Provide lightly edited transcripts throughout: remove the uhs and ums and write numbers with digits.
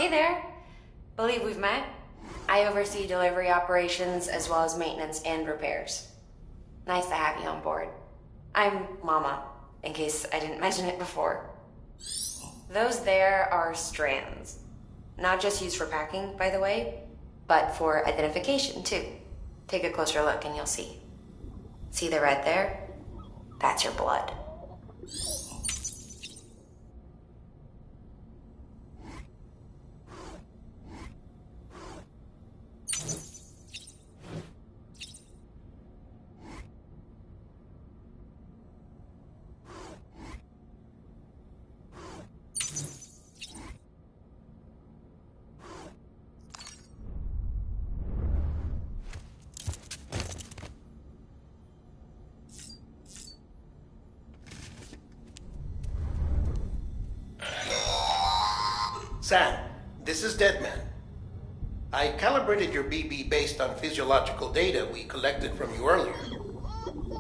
Hey there. Believe we've met? I oversee delivery operations as well as maintenance and repairs. Nice to have you on board. I'm Mama, in case I didn't mention it before. Those there are strands. Not just used for packing, by the way, but for identification too. Take a closer look and you'll see. See the red there? That's your blood. Sam, this is Deadman. I calibrated your BB based on physiological data we collected from you earlier.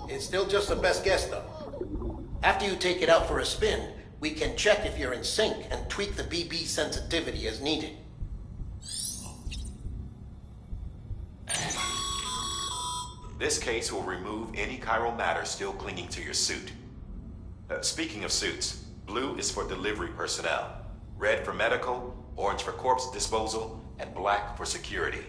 It's still just a best guess, though. After you take it out for a spin, we can check if you're in sync and tweak the BB sensitivity as needed. This case will remove any chiral matter still clinging to your suit. Speaking of suits, blue is for delivery personnel. Red for medical, orange for corpse disposal, and black for security.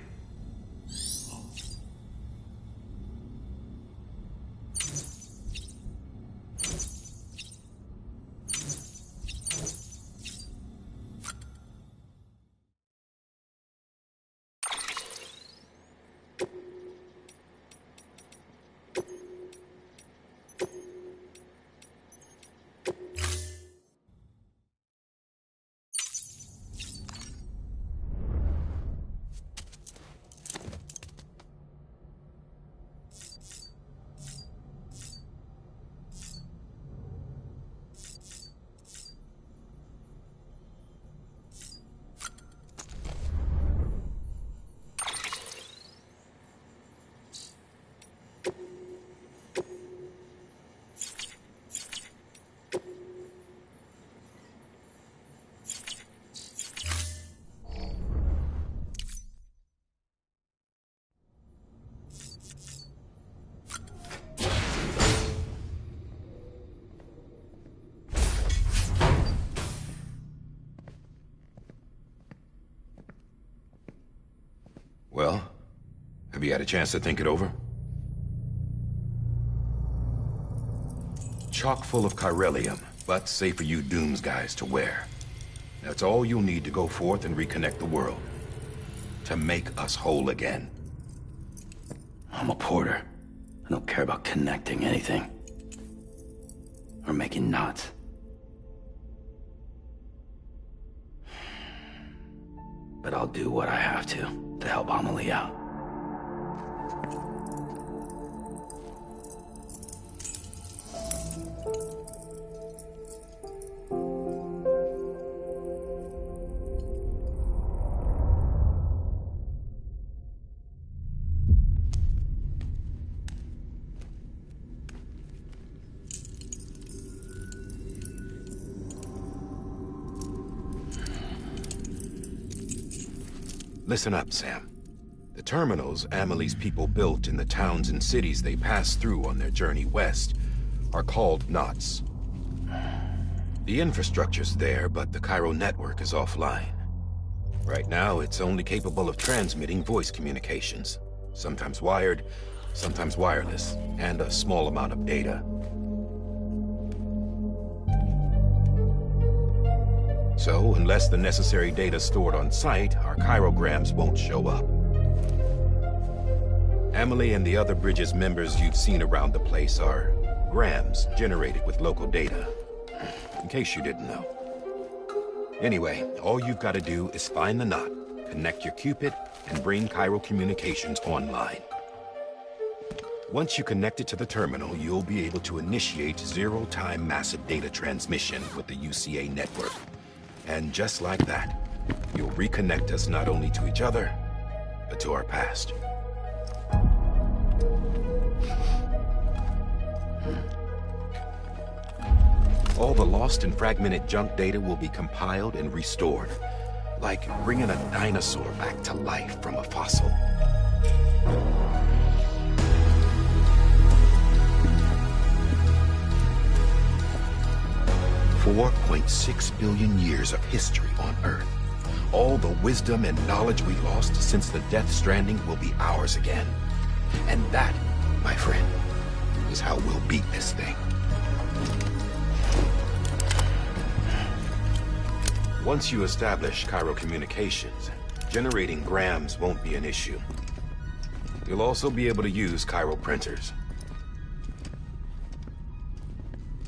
Well, have you had a chance to think it over? Chock full of chiralium, but safe for you Dooms guys to wear. That's all you'll need to go forth and reconnect the world. To make us whole again. I'm a porter. I don't care about connecting anything. Or making knots. But I'll do what I have to help Amelie out. Listen up, Sam. The terminals Amelie's people built in the towns and cities they passed through on their journey west are called knots. The infrastructure's there, but the Cairo network is offline. Right now, it's only capable of transmitting voice communications. Sometimes wired, sometimes wireless, and a small amount of data. So, unless the necessary data's stored on site, our chirograms won't show up. Amelie and the other Bridges members you've seen around the place are grams generated with local data. In case you didn't know. Anyway, all you've got to do is find the knot, connect your Cupid, and bring Cairo communications online. Once you connect it to the terminal, you'll be able to initiate zero-time massive data transmission with the UCA network. And just like that, you'll reconnect us not only to each other, but to our past. All the lost and fragmented junk data will be compiled and restored. Like bringing a dinosaur back to life from a fossil. 4.6 billion years of history on Earth. All the wisdom and knowledge we lost since the Death Stranding will be ours again. And that, my friend, is how we'll beat this thing. Once you establish Cairo communications, generating grams won't be an issue. You'll also be able to use Cairo printers.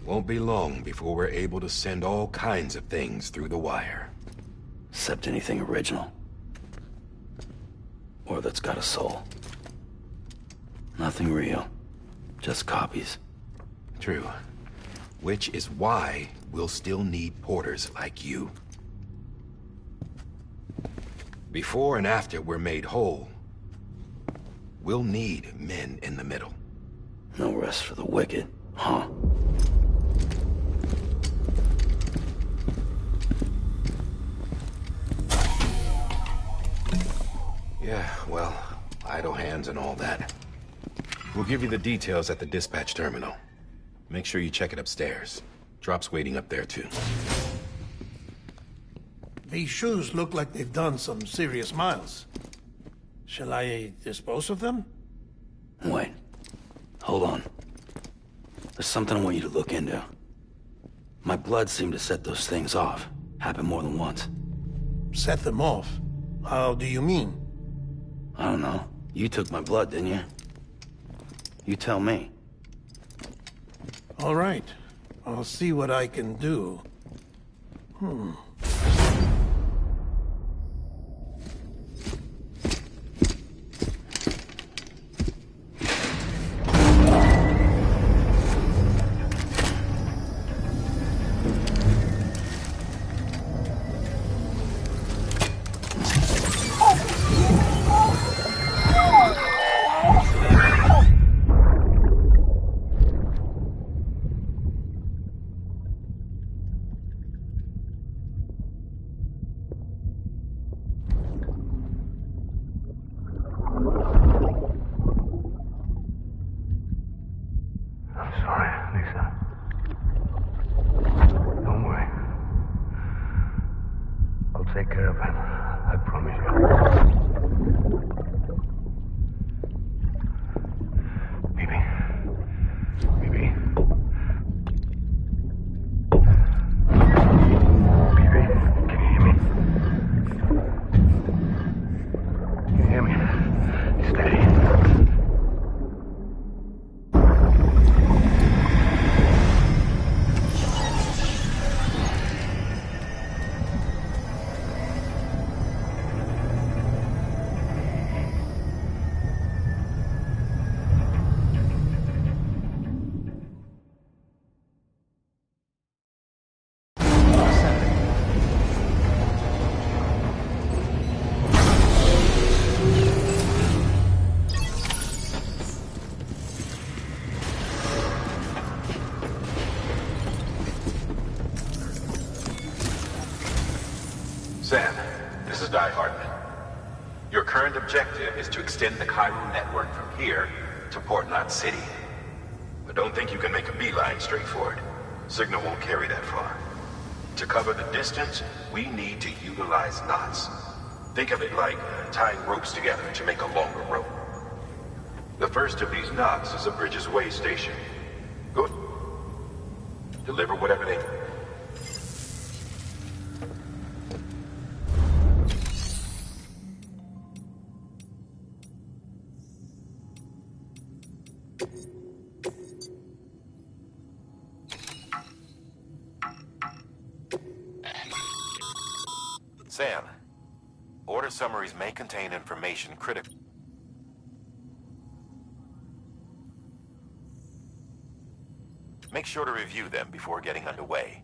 Won't be long before we're able to send all kinds of things through the wire. Except anything original. Or that's got a soul. Nothing real. Just copies. True. Which is why we'll still need porters like you. Before and after we're made whole, we'll need men in the middle. No rest for the wicked, huh? Yeah, well, idle hands and all that. We'll give you the details at the dispatch terminal. Make sure you check it upstairs. Drop's waiting up there, too. These shoes look like they've done some serious miles. Shall I dispose of them? Wait. Hold on. There's something I want you to look into. My blood seemed to set those things off. Happened more than once. Set them off? How do you mean? I don't know. You took my blood, didn't you? You tell me. All right. I'll see what I can do. Take care of him. I promise you. Baby. Baby. Baby, can you hear me? Can you hear me? Steady. Sam, this is Die Hardman. Your current objective is to extend the Cairo network from here to Port Knot City. But don't think you can make a beeline straight for it. Signal won't carry that far. To cover the distance, we need to utilize knots. Think of it like tying ropes together to make a longer rope. The first of these knots is a Bridges Way station. Good. Deliver whatever they... Sam, order summaries may contain information critical. Make sure to review them before getting underway.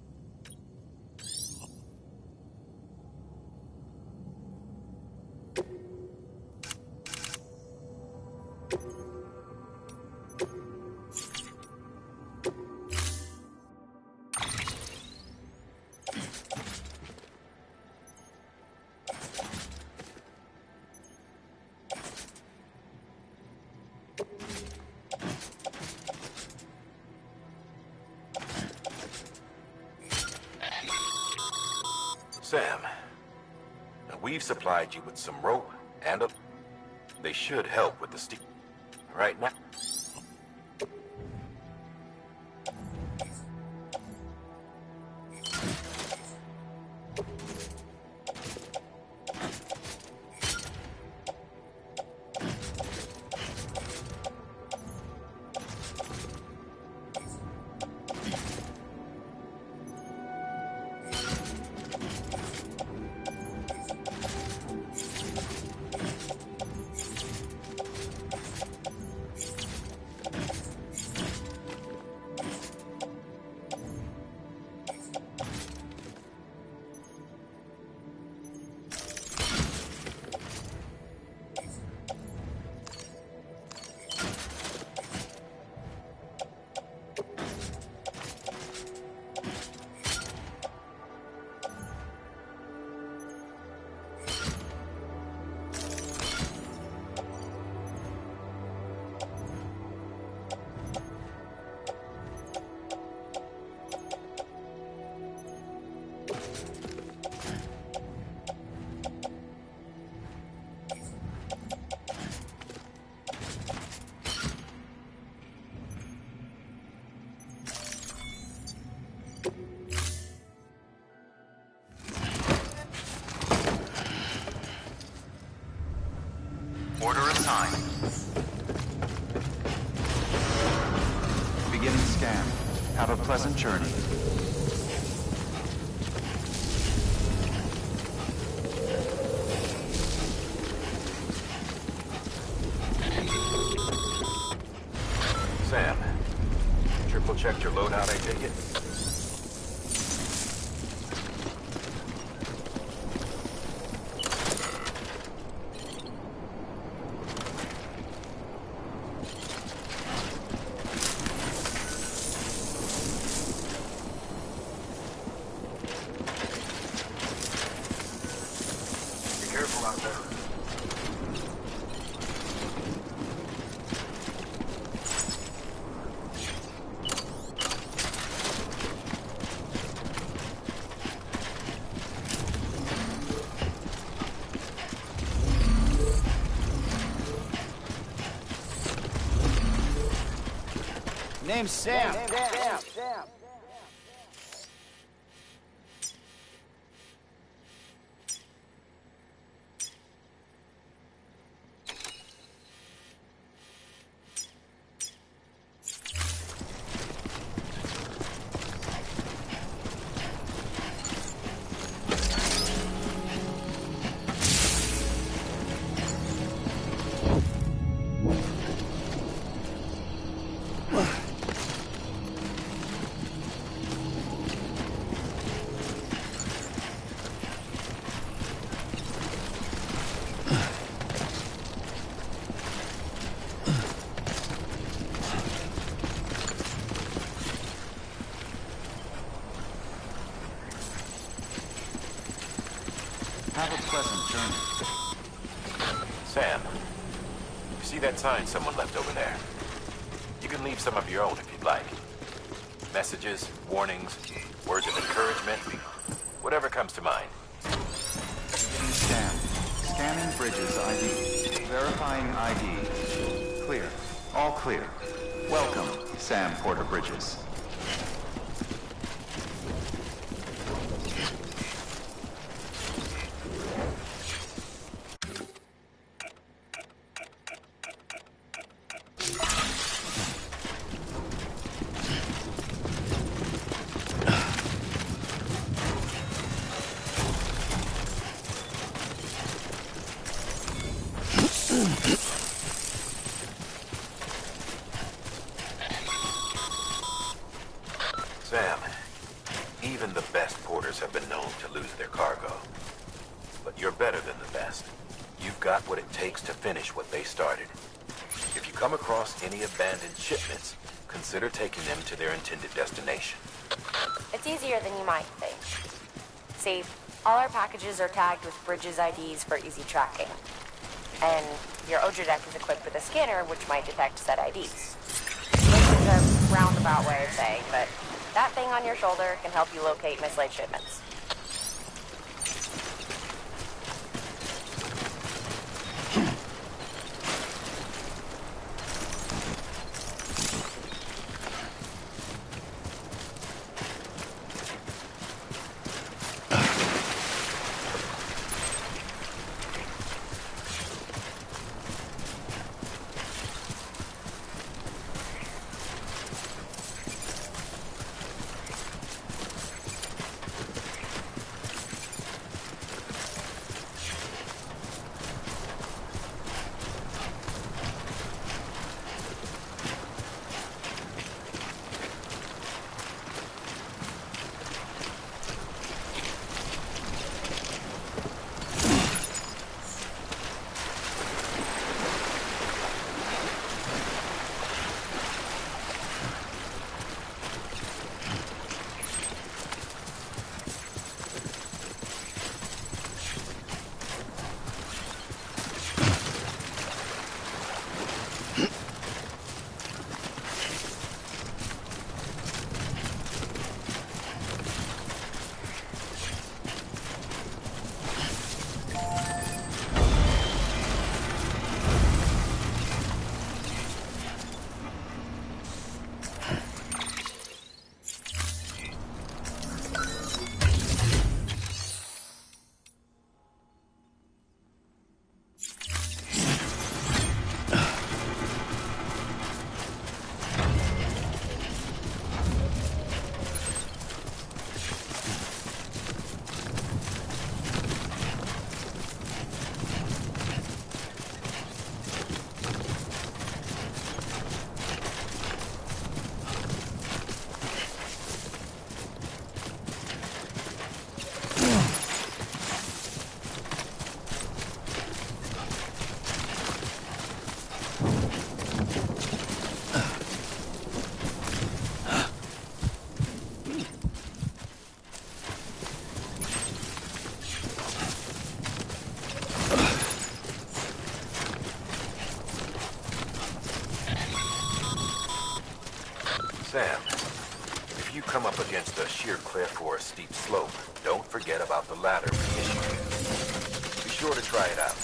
We've supplied you with some rope and a... They should help with the steep... Right now... Order assigned. Beginning scan. Have a pleasant journey. Sam, triple checked your loadout, I take it? Name's Sam. Have a pleasant journey. Sam, you see that sign someone left over there? You can leave some of your own if you'd like. Messages, warnings, words of encouragement, whatever comes to mind. Scan. Scanning Bridges ID. Verifying ID. Clear. All clear. Welcome, Sam Porter Bridges. Sam, even the best porters have been known to lose their cargo. But you're better than the best. You've got what it takes to finish what they started. If you come across any abandoned shipments, consider taking them to their intended destination. It's easier than you might think. See, all our packages are tagged with Bridges IDs for easy tracking. And your Odra deck is equipped with a scanner which might detect said IDs. This is a roundabout way of saying, but that thing on your shoulder can help you locate mislaid shipments. Sam, if you come up against a sheer cliff or a steep slope, don't forget about the ladder we issued you. Be sure to try it out.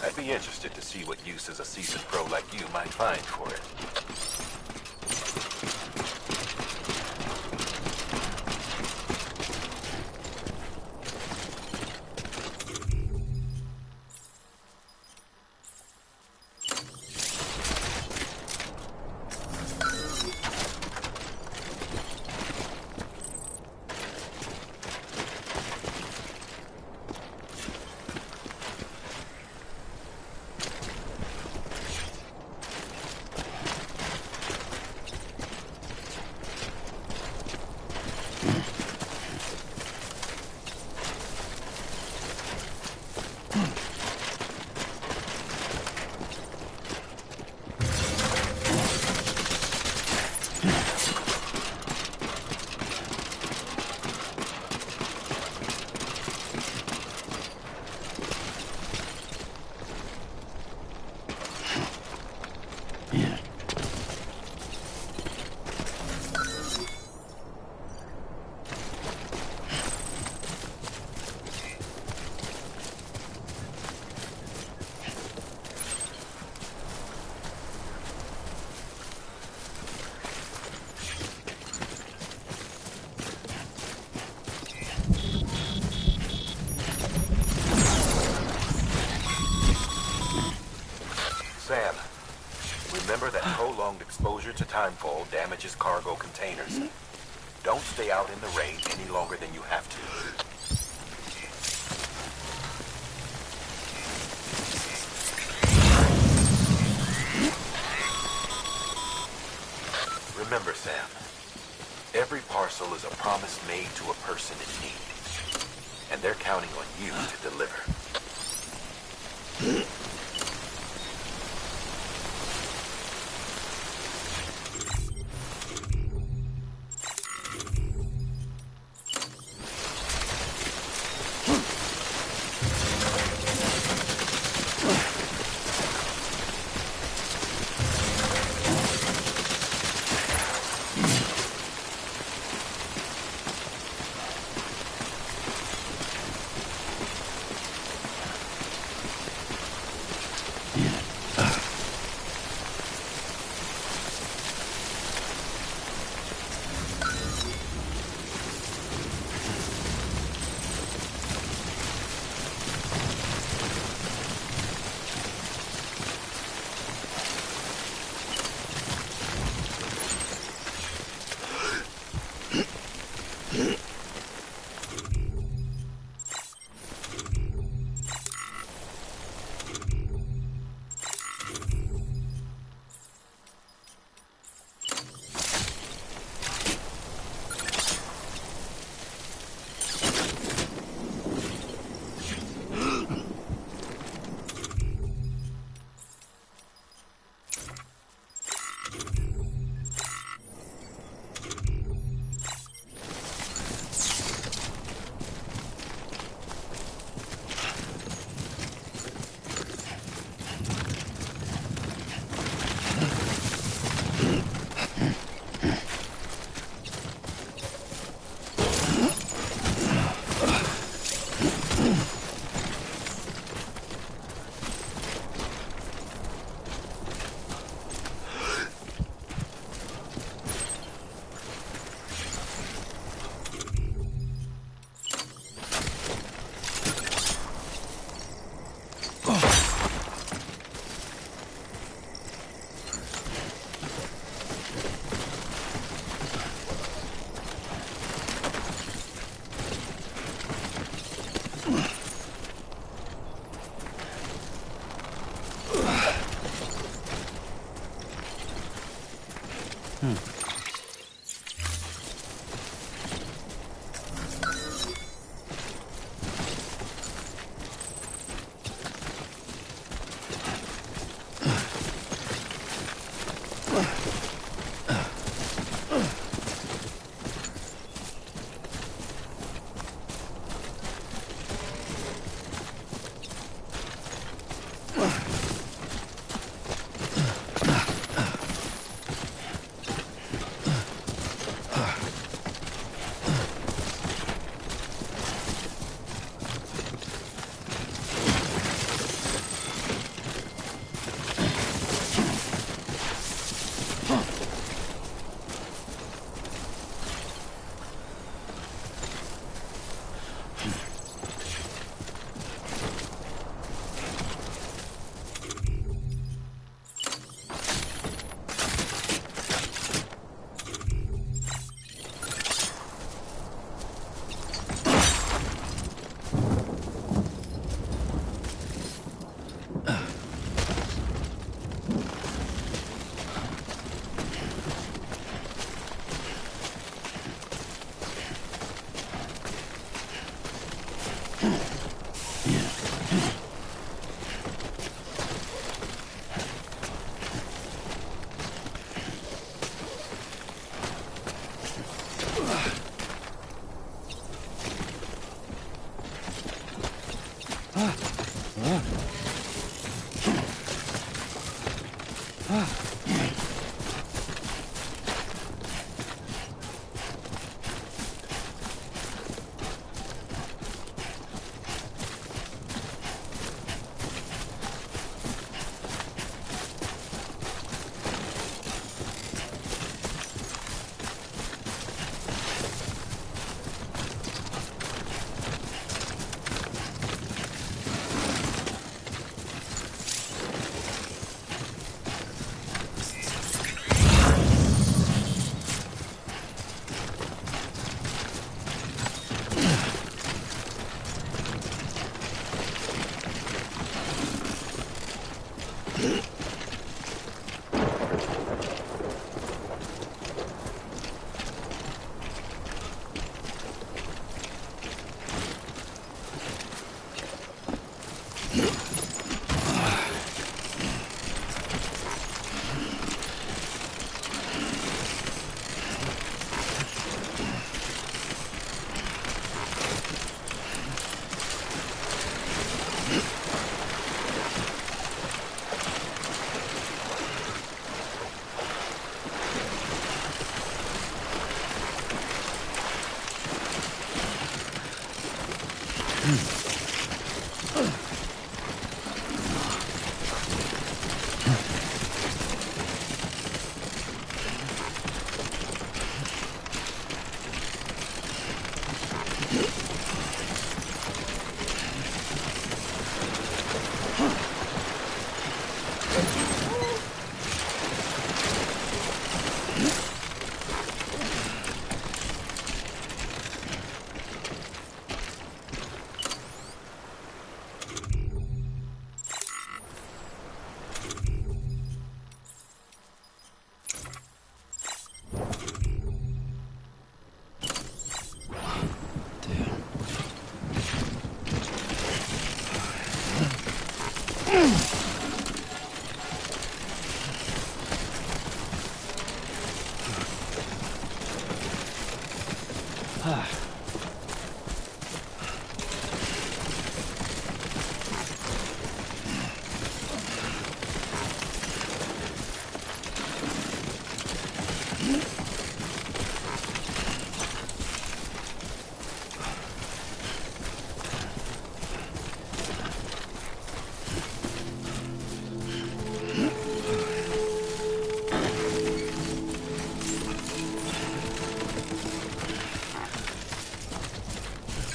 I'd be interested to see what uses a seasoned pro like you might find for it. Sam, remember that prolonged exposure to timefall damages cargo containers. Don't stay out in the rain any longer than you have to. Remember, Sam, every parcel is a promise made to a person in need. And they're counting on you to deliver.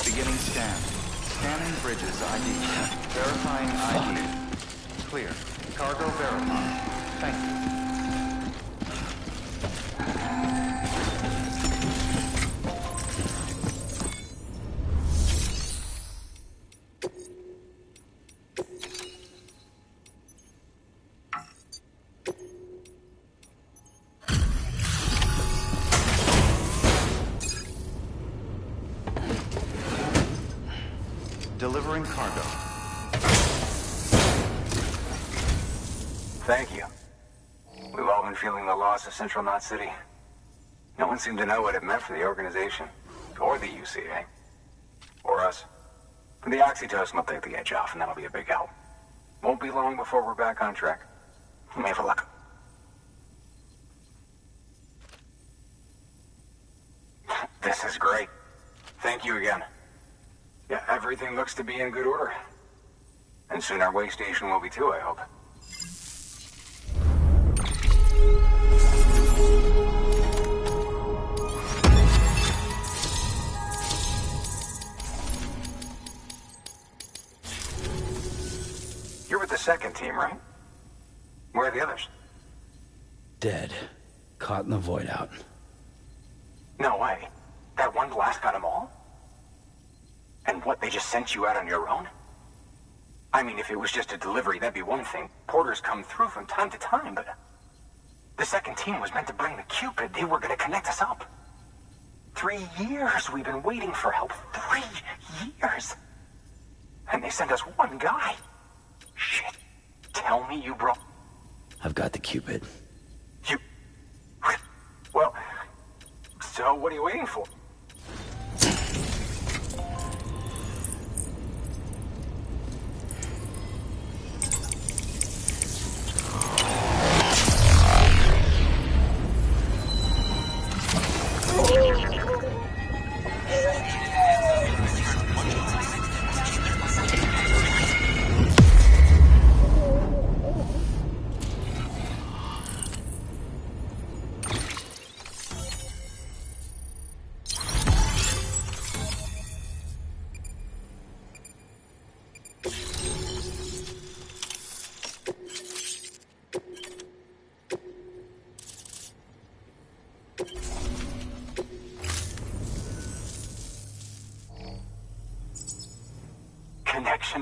Beginning scan. Scanning bridges ID. Verifying ID. Clear. Cargo verified. Thank you. Delivering cargo. Thank you. We've all been feeling the loss of Central Knot City. No one seemed to know what it meant for the organization, or the UCA, or us. The oxytocin will take the edge off, and that'll be a big help. Won't be long before we're back on track. You may have a look. This is great. Thank you again. Yeah, everything looks to be in good order. And soon our way station will be too, I hope. You're with the second team, right? Where are the others? Dead. Caught in the void out. No way. That one blast got them all? And what, they just sent you out on your own? I mean, if it was just a delivery, that'd be one thing. Porters come through from time to time, but... The second team was meant to bring the Cupid. They were gonna connect us up. 3 years we've been waiting for help. 3 years! And they sent us one guy. Shit. Tell me you brought... I've got the Cupid. You... Well... So what are you waiting for?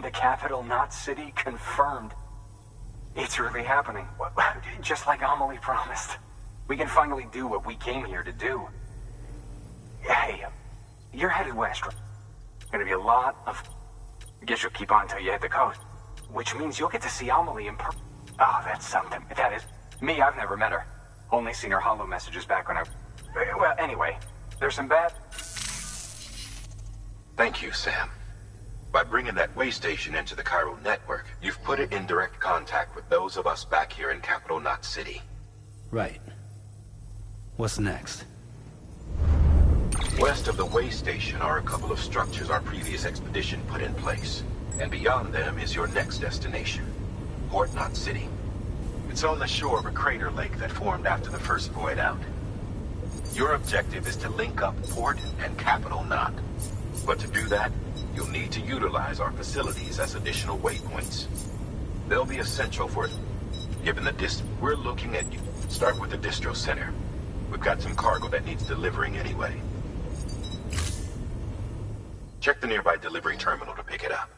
the capital, not city, confirmed. It's really happening. Just like Amelie promised. We can finally do what we came here to do. Hey, you're headed west, right? Gonna be a lot of... Guess you'll keep on until you hit the coast. Which means you'll get to see Amelie in person. Oh, that's something. That is... Me, I've never met her. Only seen her holo messages back when I... Well, anyway, there's some bad... Thank you, Sam. By bringing that way station into the Cairo network, you've put it in direct contact with those of us back here in Capital Knot City. Right. What's next? West of the way station are a couple of structures our previous expedition put in place. And beyond them is your next destination, Port Knot City. It's on the shore of a crater lake that formed after the first void out. Your objective is to link up Port and Capital Knot. But to do that, you'll need to utilize our facilities as additional waypoints. They'll be essential for it. Given the distance, we're looking at you. Start with the distro center. We've got some cargo that needs delivering anyway. Check the nearby delivery terminal to pick it up.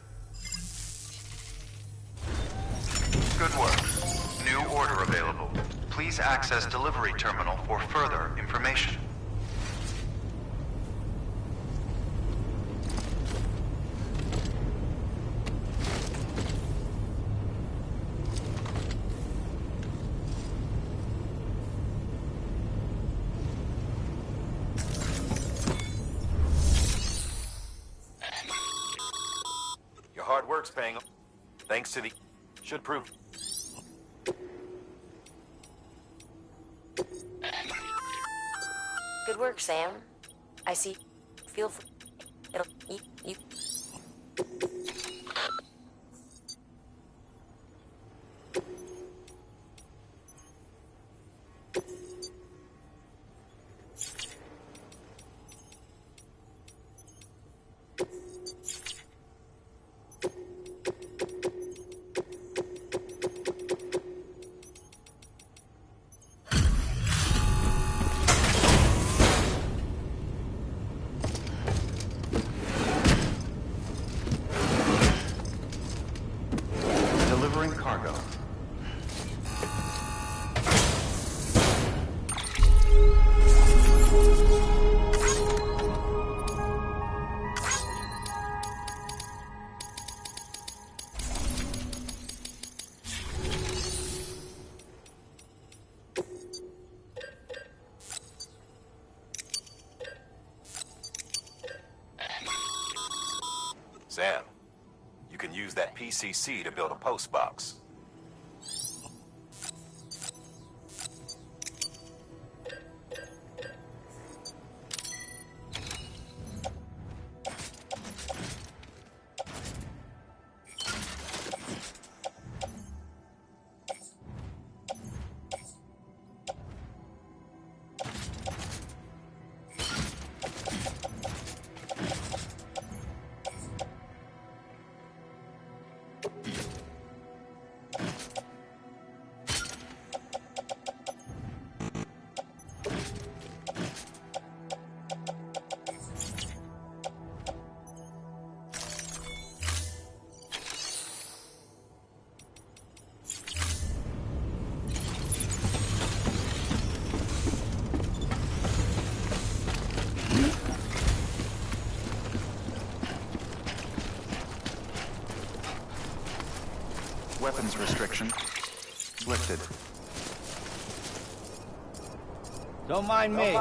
Good work. New order available. Please access delivery terminal for further information. Your hard work's paying off. Thanks to the... Should prove... Good work, Sam. I see. Feel free. It'll... You... Delivering cargo. Sam, you can use that PCC to build a post box. Weapons restriction lifted. Don't mind me.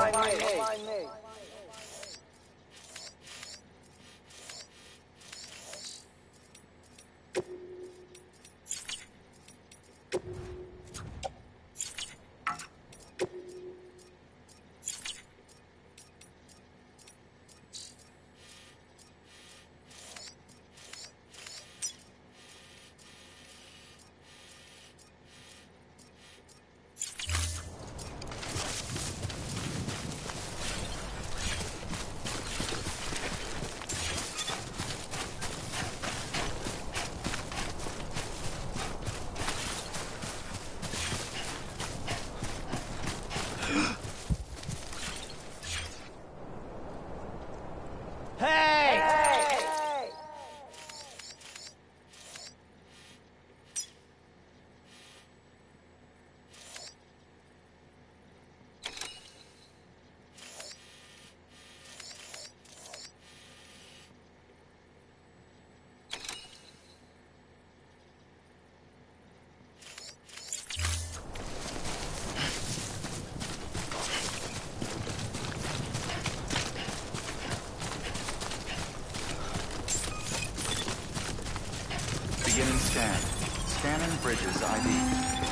Bridges ID.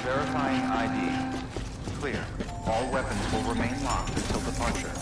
Verifying ID. Clear. All weapons will remain locked until departure.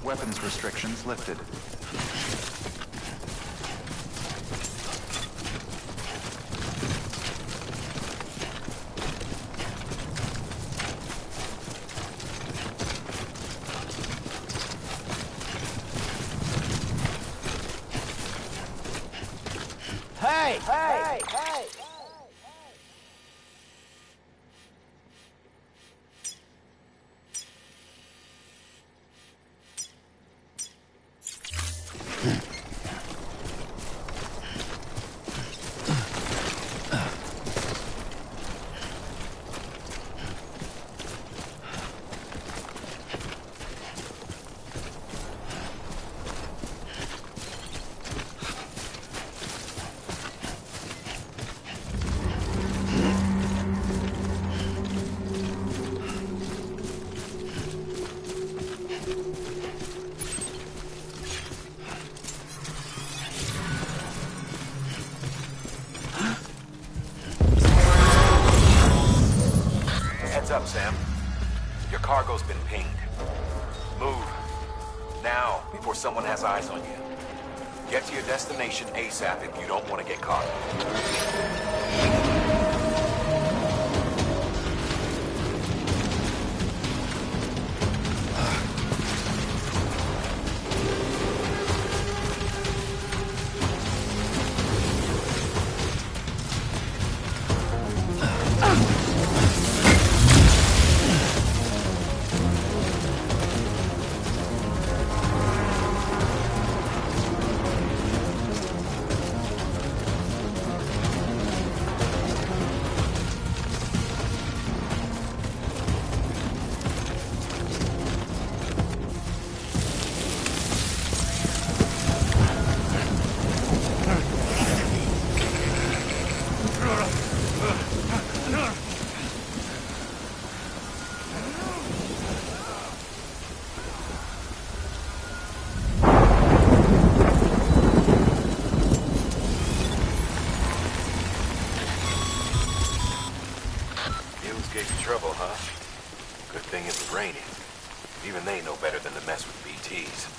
Weapons restrictions lifted. Hey! Hey! Hey! Move. Now, before someone has eyes on you. Get to your destination ASAP if you don't want to get caught. Trouble, huh? Good thing it was raining. Even they know better than to mess with BTs.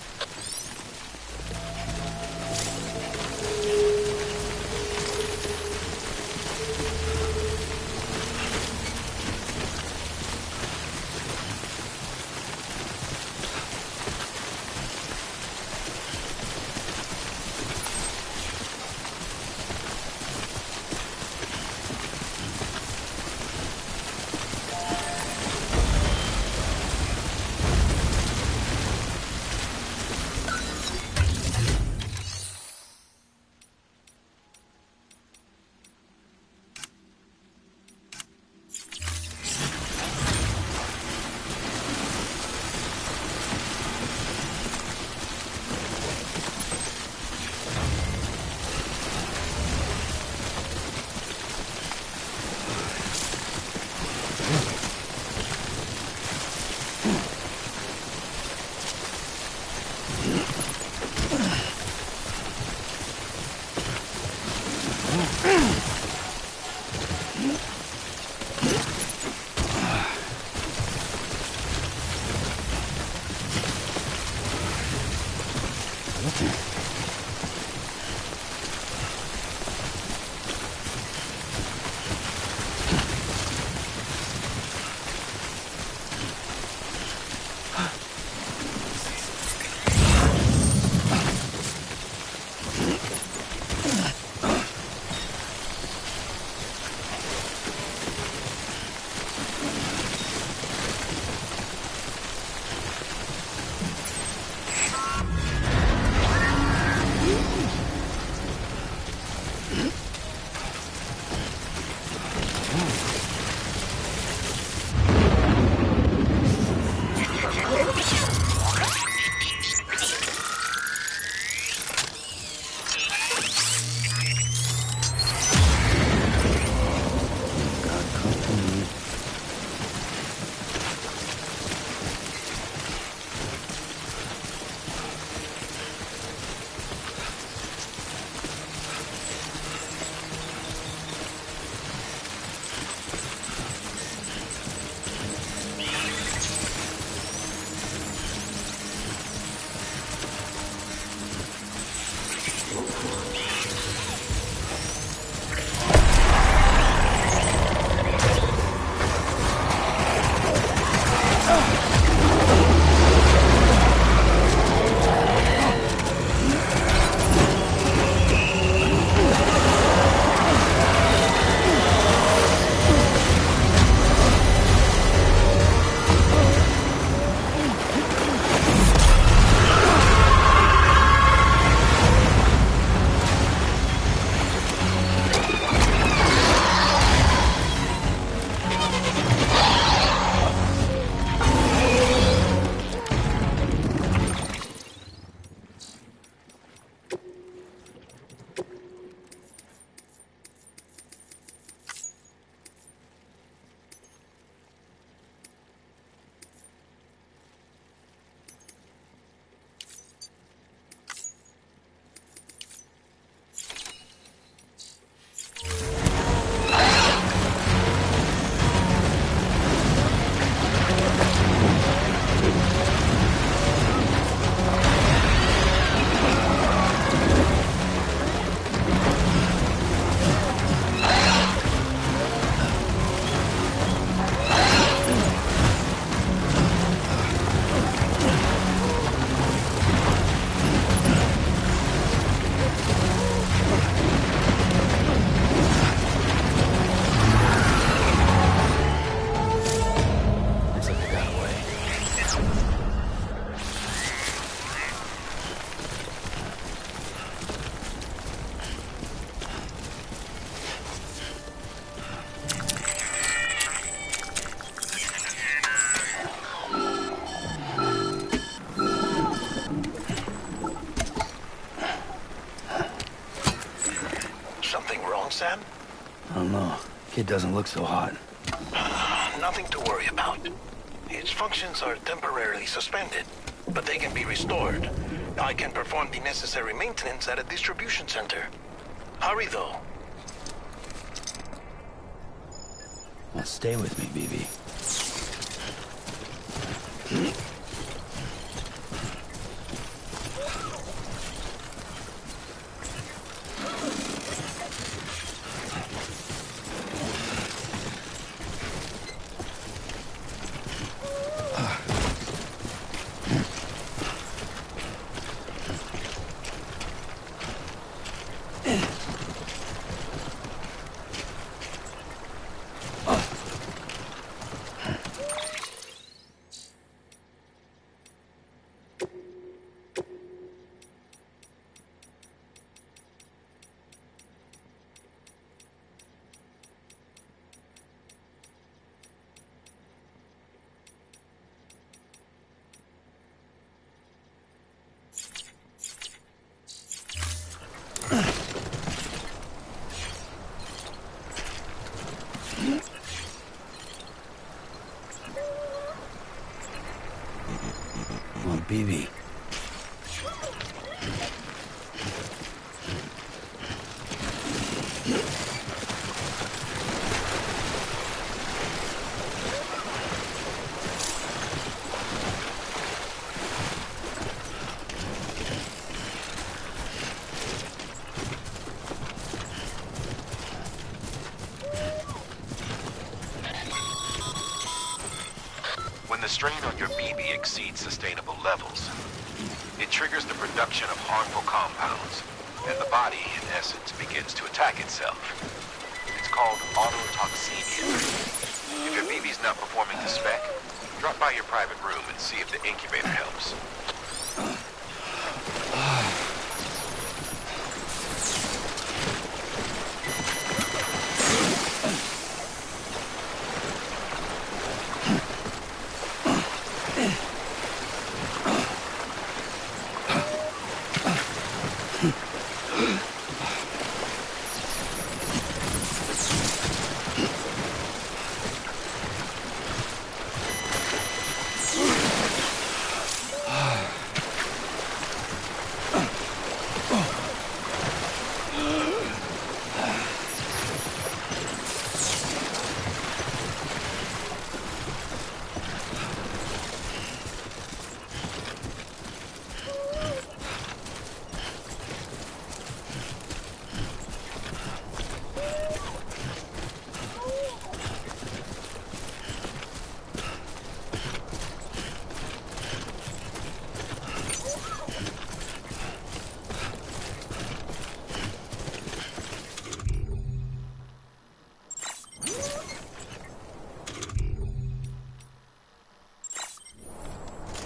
Sam? I don't know. Kid doesn't look so hot. Nothing to worry about. Its functions are temporarily suspended, but they can be restored. I can perform the necessary maintenance at a distribution center. Hurry, though. Now stay with me, BB. Come on, BB. When the strain on your BB exceeds sustainable levels, it triggers the production of harmful compounds, and the body, in essence, begins to attack itself. It's called autotoxemia. If your BB's not performing to spec, drop by your private room and see if the incubator helps.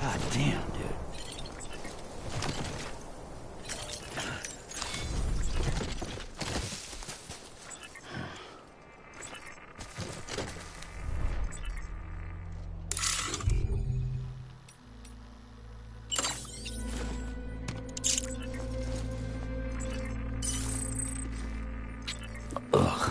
God damn, dude. Ugh.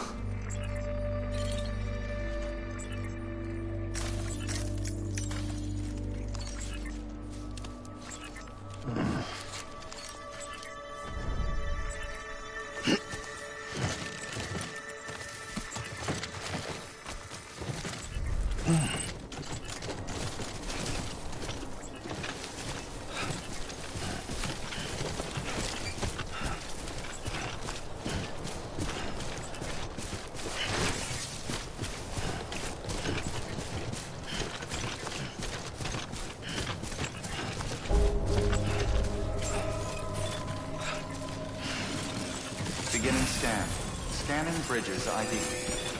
Beginning scan. Scanning bridges ID.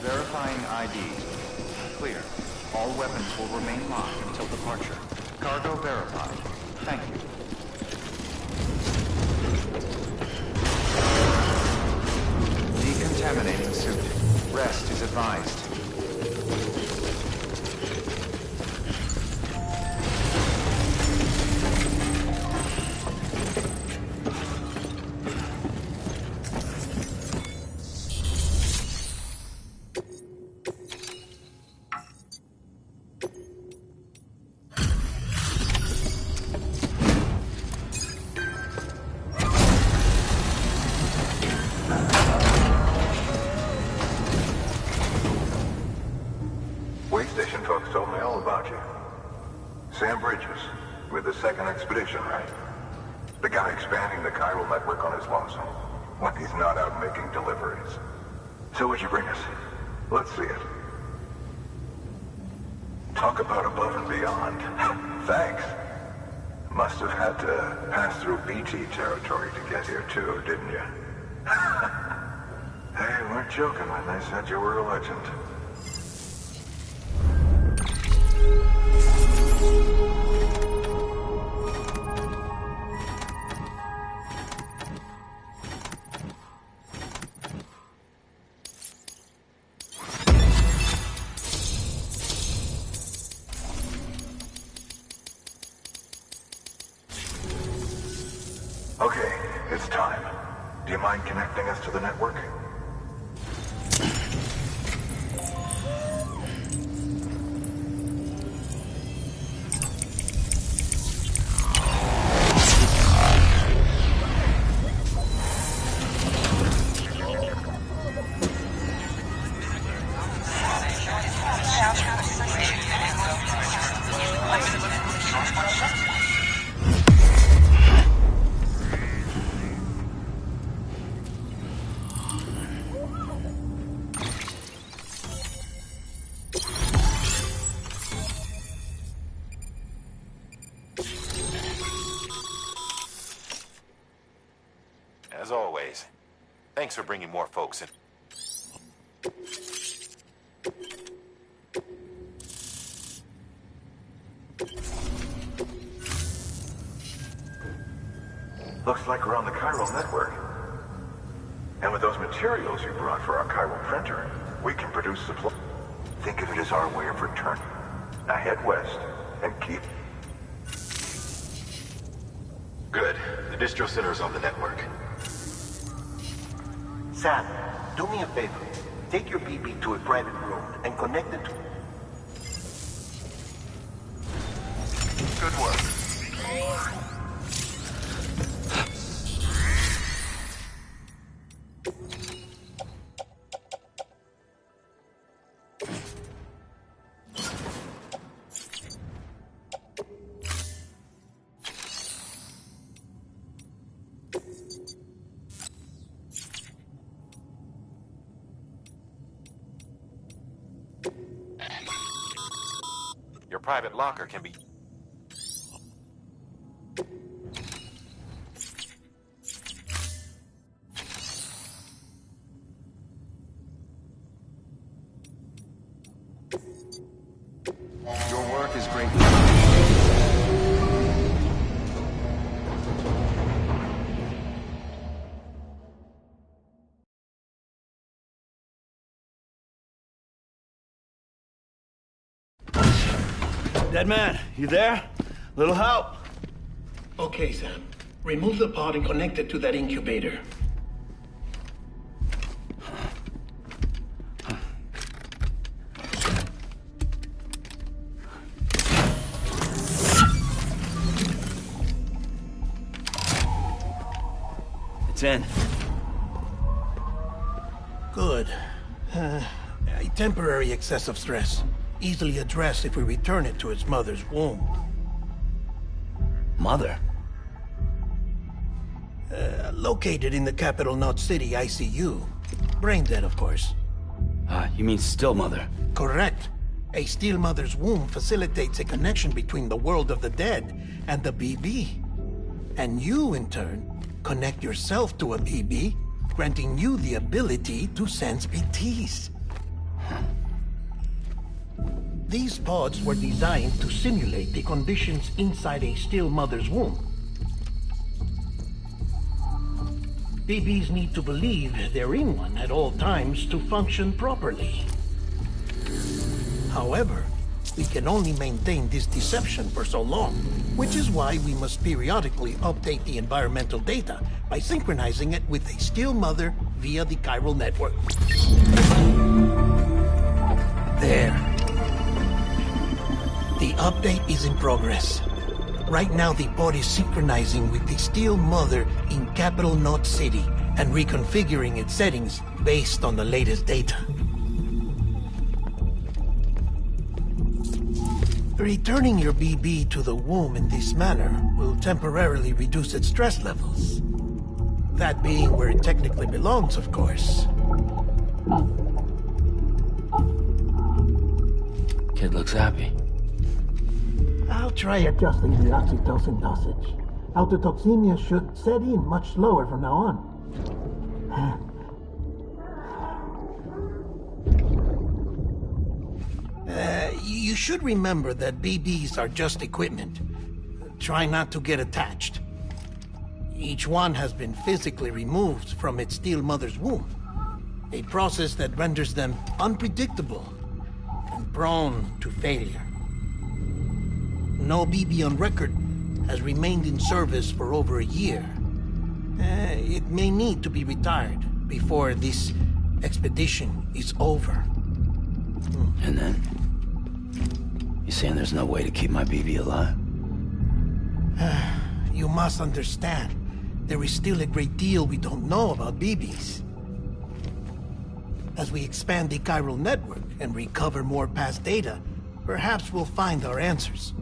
Verifying ID. Clear. All weapons will remain locked until departure. Cargo verified. Thank you. Decontaminating suit. Rest is advised. with the second expedition, right? The guy expanding the chiral network on his lonesome. When he's not out making deliveries. So what'd you bring us? Let's see it. Talk about above and beyond. Thanks. Must have had to pass through BT territory to get here too, didn't you? They weren't joking when they said you were a legend. Okay, it's time. Do you mind connecting us to the network? As always, thanks for bringing more folks in. Looks like we're on the chiral network. And with those materials you brought for our chiral printer, we can produce supply. Think of it as our way of return. Now head west and keep... Good. The distro center is on the network. Sam, do me a favor. Take your BB to a private room and connect it to... Good work. Your private locker can be... Your work is great. Dead man, you there? Little help? Okay, Sam. Remove the pod and connect it to that incubator. It's in. Good. A temporary excessive stress. Easily addressed if we return it to its mother's womb. Mother? Located in the capital Knot City ICU. Brain dead, of course. You mean still mother? Correct. A still mother's womb facilitates a connection between the world of the dead and the BB. And you, in turn, connect yourself to a BB, granting you the ability to sense BTs. These pods were designed to simulate the conditions inside a still mother's womb. BBs need to believe they're in one at all times to function properly. However, we can only maintain this deception for so long, which is why we must periodically update the environmental data by synchronizing it with a still mother via the chiral network. There. The update is in progress. Right now, the pod is synchronizing with the still mother in capital Knot City and reconfiguring its settings based on the latest data. Returning your BB to the womb in this manner will temporarily reduce its stress levels. That being where it technically belongs, of course. Kid looks happy. I'll try adjusting the oxytocin dosage. Autotoxemia should set in much slower from now on. You should remember that BBs are just equipment. Try not to get attached. Each one has been physically removed from its steel mother's womb. A process that renders them unpredictable and prone to failure. No BB on record has remained in service for over a year. It may need to be retired before this expedition is over. And then? You saying there's no way to keep my BB alive? You must understand, there is still a great deal we don't know about BBs. As we expand the chiral network and recover more past data, perhaps we'll find our answers.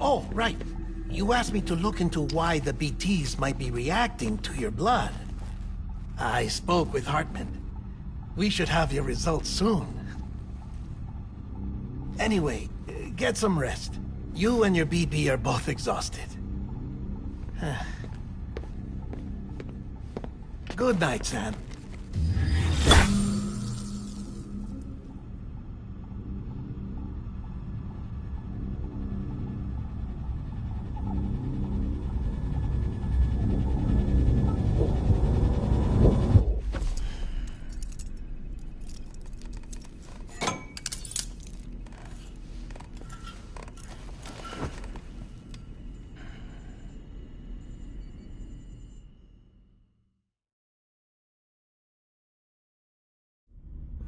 Oh, right. You asked me to look into why the BTs might be reacting to your blood. I spoke with Hartman. We should have your results soon. Anyway, get some rest. You and your BB are both exhausted. Good night, Sam.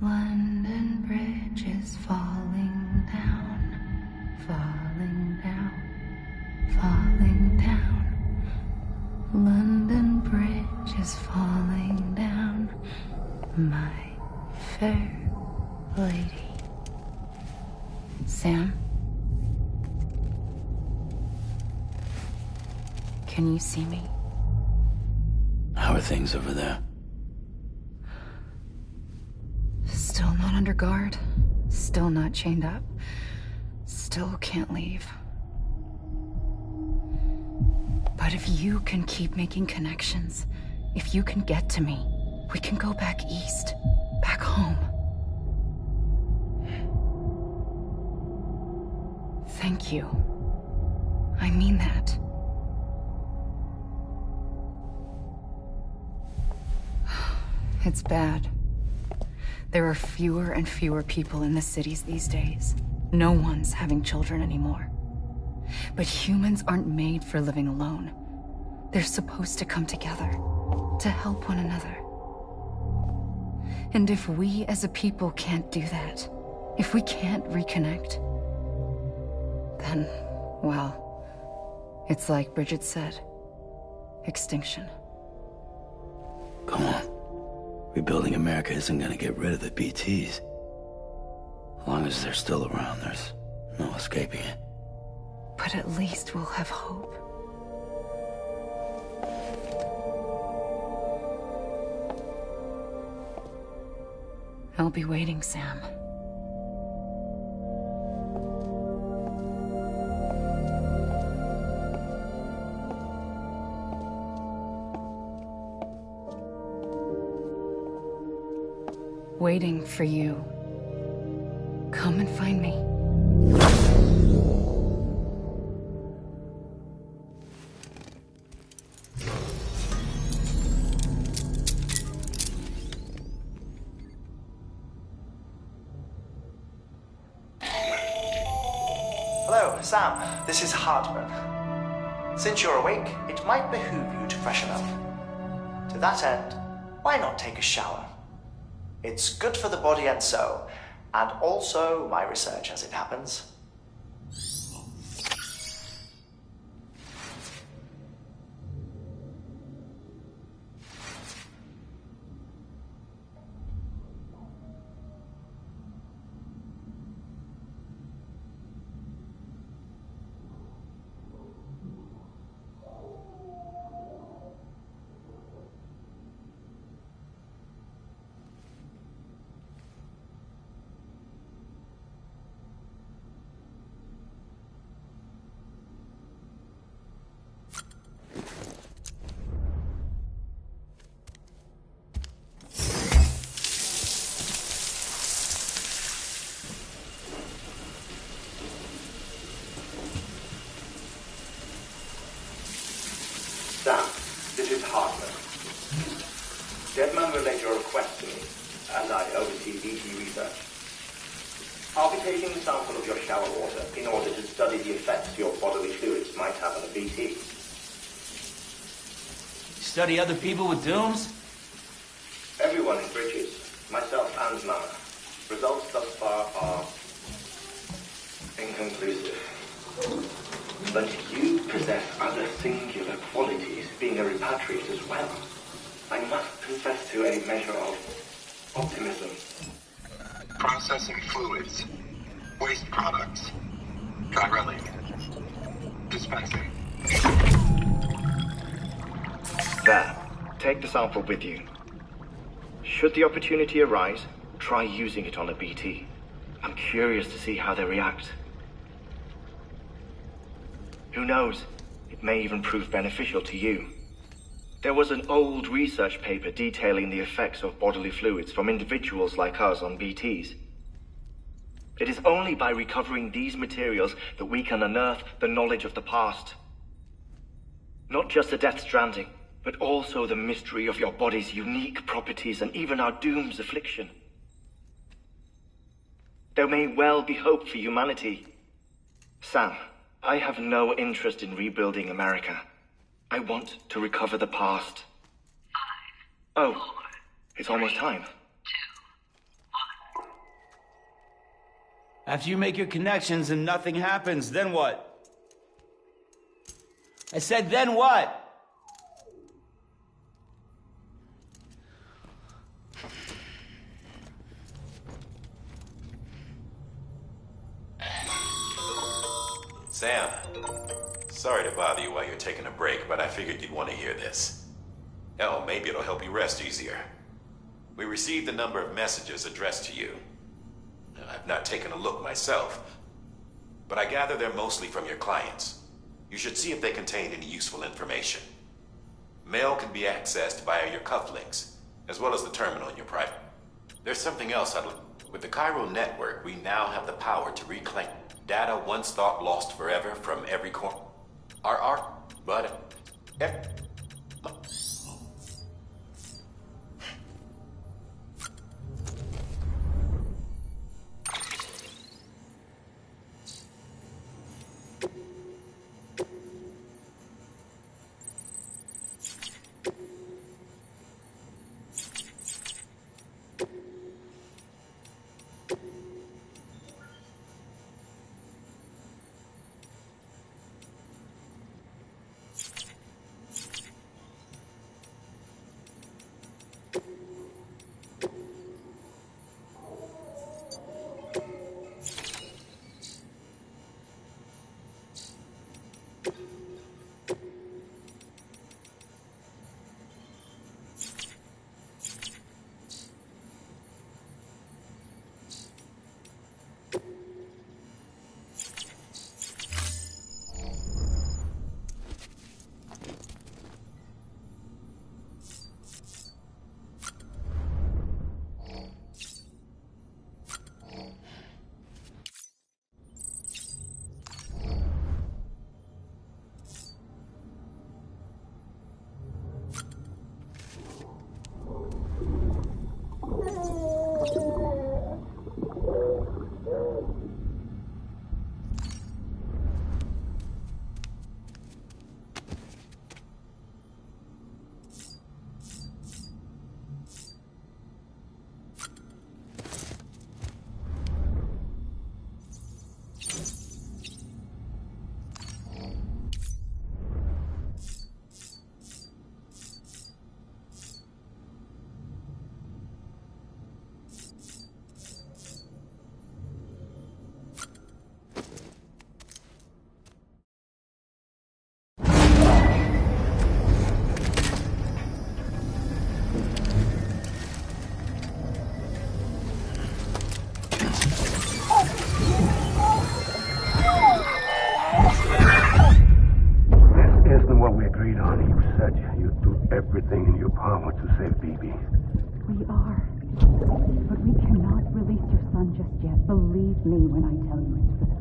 London Bridge is falling down, falling down, falling down. London Bridge is falling down, my fair lady. Sam? Can you see me? How are things over there? Still not under guard. Still not chained up. Still can't leave. But if you can keep making connections, if you can get to me, we can go back east. Back home. Thank you. I mean that. It's bad. There are fewer and fewer people in the cities these days. No one's having children anymore. But humans aren't made for living alone. They're supposed to come together, to help one another. And if we as a people can't do that, if we can't reconnect, then, well, it's like Bridget said, extinction. Come on. Rebuilding America isn't gonna get rid of the BTs. As long as they're still around, there's no escaping it. But at least we'll have hope. I'll be waiting, Sam. Waiting for you. Come and find me. Hello, Sam. This is Hartman. Since you're awake, it might behoove you to freshen up. To that end, why not take a shower? It's good for the body and soul, and also my research as it happens. Hartman. Deadman relayed your request to me, as I oversee BT research. I'll be taking a sample of your shower water in order to study the effects your bodily fluids might have on a BT. Study other people with dooms? Everyone in Bridges, myself and Mama. Results thus far are inconclusive. But you possess other singular qualities, being a repatriate as well. I must confess to a measure of optimism. Processing fluids. Waste products. Chirelli. Dispensing. There. Take the sample with you. Should the opportunity arise, try using it on a BT. I'm curious to see how they react. Who knows? It may even prove beneficial to you. There was an old research paper detailing the effects of bodily fluids from individuals like us on BTs. It is only by recovering these materials that we can unearth the knowledge of the past. Not just the Death Stranding, but also the mystery of your body's unique properties and even our doom's affliction. There may well be hope for humanity. Sam, I have no interest in rebuilding America. I want to recover the past. 5, 4, it's almost time. 2, 1. After you make your connections and nothing happens, then what? I said, then what? Sam, sorry to bother you while you're taking a break, but I figured you'd want to hear this. Hell, maybe it'll help you rest easier. We received a number of messages addressed to you. I've not taken a look myself, but I gather they're mostly from your clients. You should see if they contain any useful information. Mail can be accessed via your cufflinks, as well as the terminal in your private. There's something else With the Chiral network, we now have the power to reclaim data once thought lost forever from every corner. everything in your power to save BB. We are. But we cannot release your son just yet. Believe me when I tell you it's for the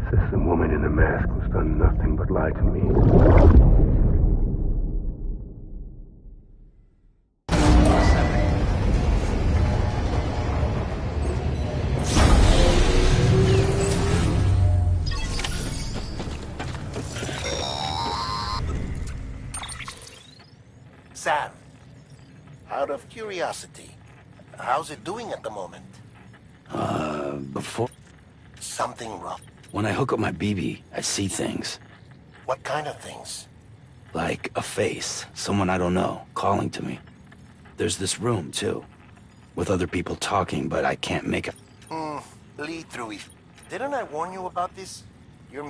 best. System woman in the mask who's done nothing but lie to me. Out of curiosity, how's it doing at the moment? Before... Something wrong? When I hook up my BB, I see things. What kind of things? Like a face, someone I don't know, calling to me. There's this room, too, with other people talking, but I can't make it. Lead through it. Didn't I warn you about this? You're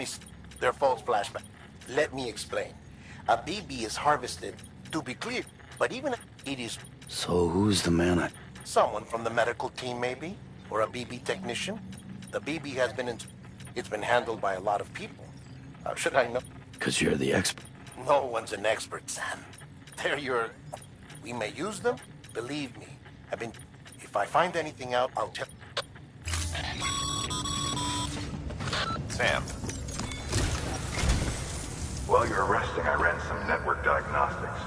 They're false flashbacks. Let me explain. A BB is harvested, to be clear, but even if it is... So who's the man I... Someone from the medical team, maybe? Or a BB technician? The BB has been It's been handled by a lot of people. How should I know? Because you're the expert. No one's an expert, Sam. They're your... We may use them. Believe me. If I find anything out, I'll tell... Sam. While you're resting, I ran some network diagnostics.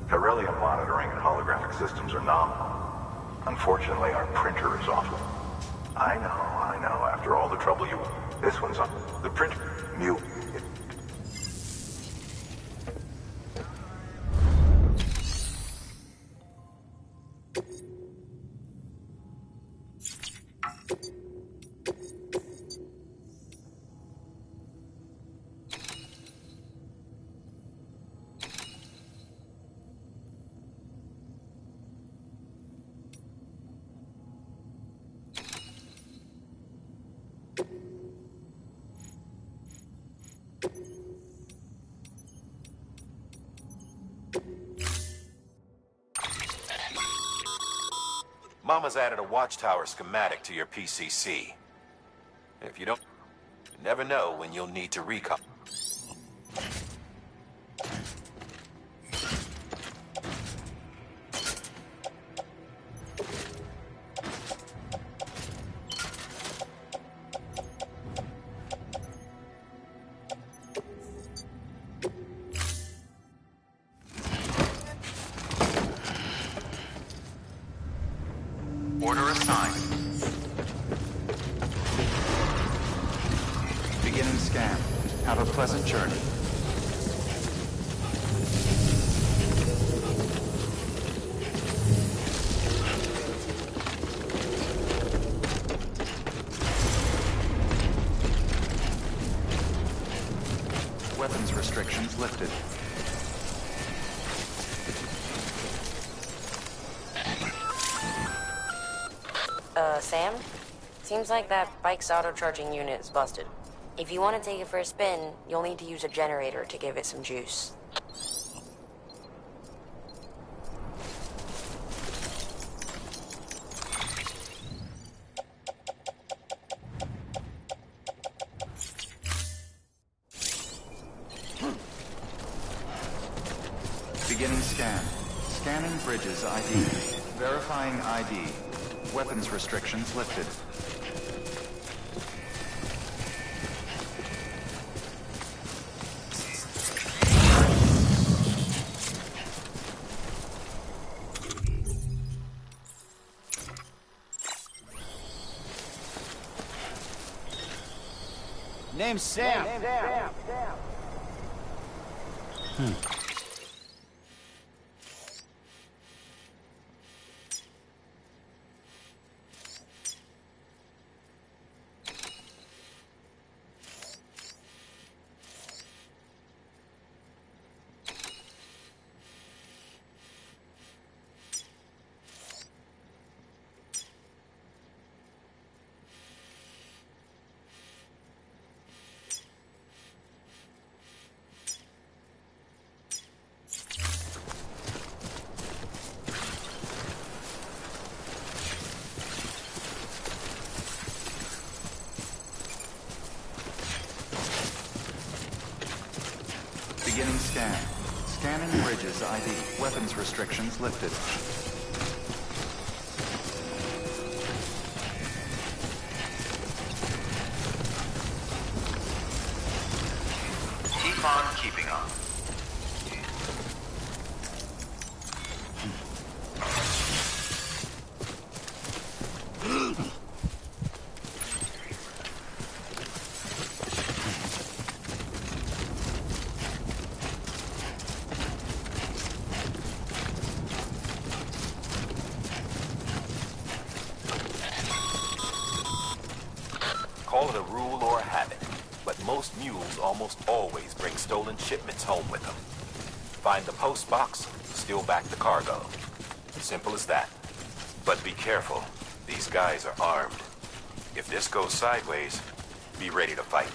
Beryllium monitoring and holographic systems are nominal. Unfortunately, our printer is off. I know. After all the trouble you... This one's on. The printer... Mute. Mama's added a watchtower schematic to your PCC. If you don't... You never know when you'll need to recon. Order assigned. Beginning scan. Have a pleasant journey. Weapons restrictions lifted. Sam? Seems like that bike's auto-charging unit is busted. If you want to take it for a spin, you'll need to use a generator to give it some juice. Beginning scan. Scanning bridges ID. Verifying ID. Weapons restrictions lifted. Name's Sam. Beginning scan. Scanning bridges ID. Weapons restrictions lifted. Keep on keeping on. most mules almost always bring stolen shipments home with them. Find the post box, steal back the cargo. Simple as that. But be careful. These guys are armed. If this goes sideways, be ready to fight.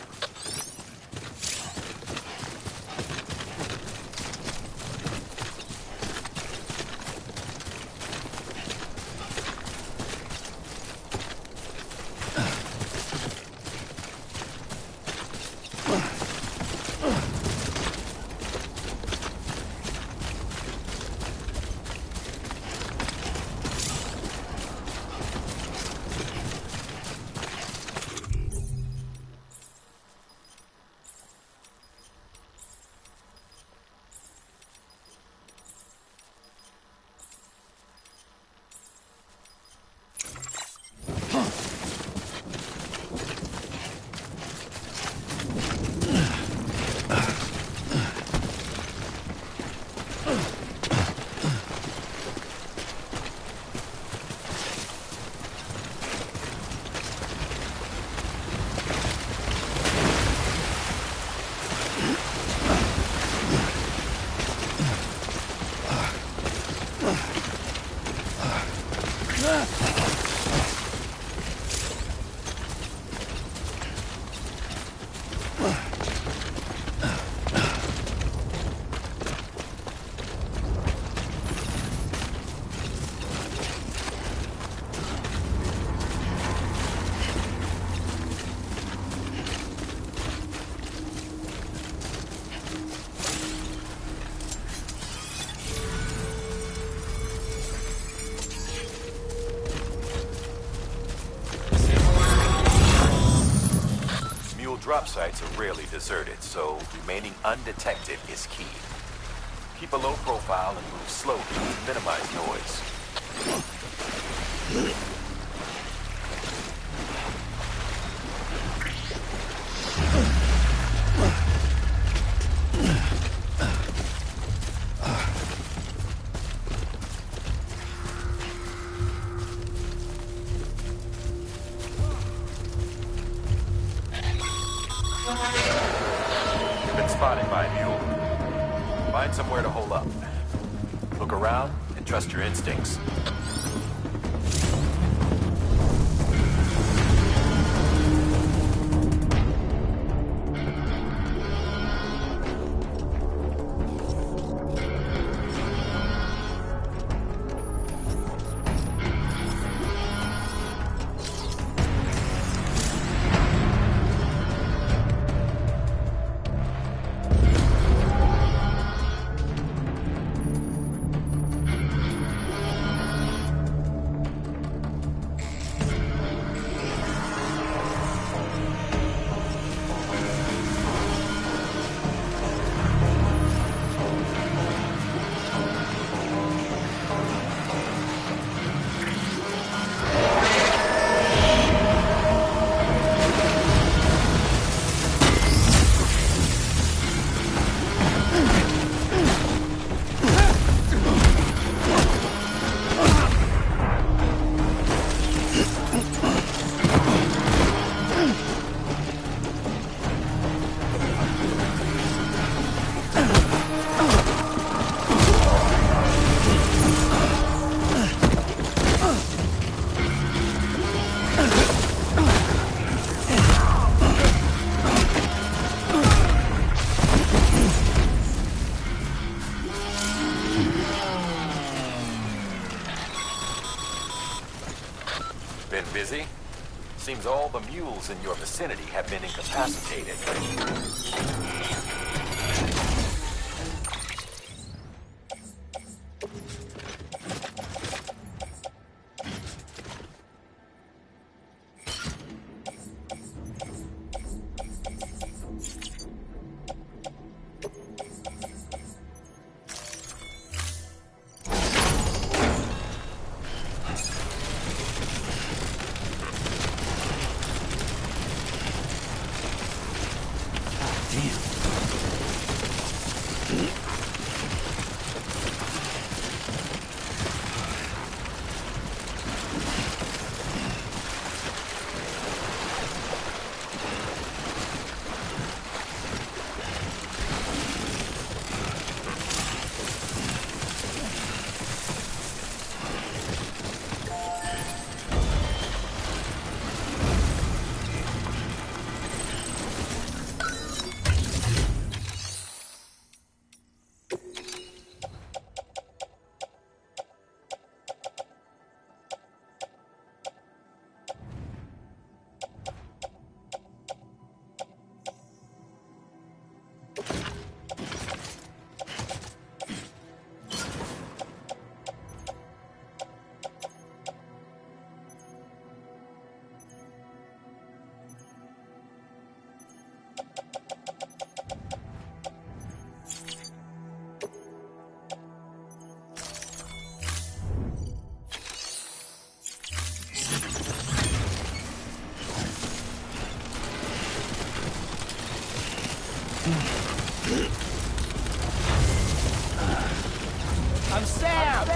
Drop sites are rarely deserted, so remaining undetected is key. Keep a low profile and move slowly to minimize noise. Spotted by a mule. Find somewhere to hole up. Look around and trust your instincts. Been busy? Seems all the mules in your vicinity have been incapacitated. I'm Sam!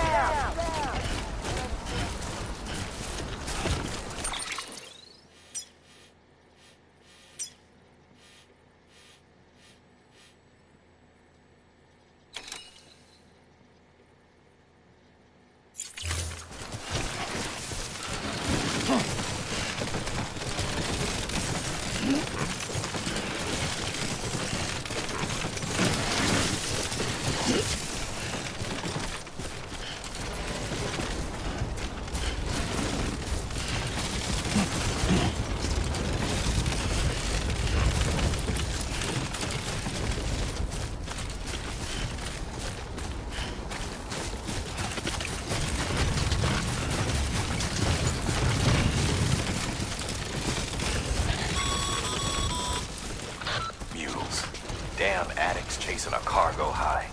Damn addicts chasing a cargo high.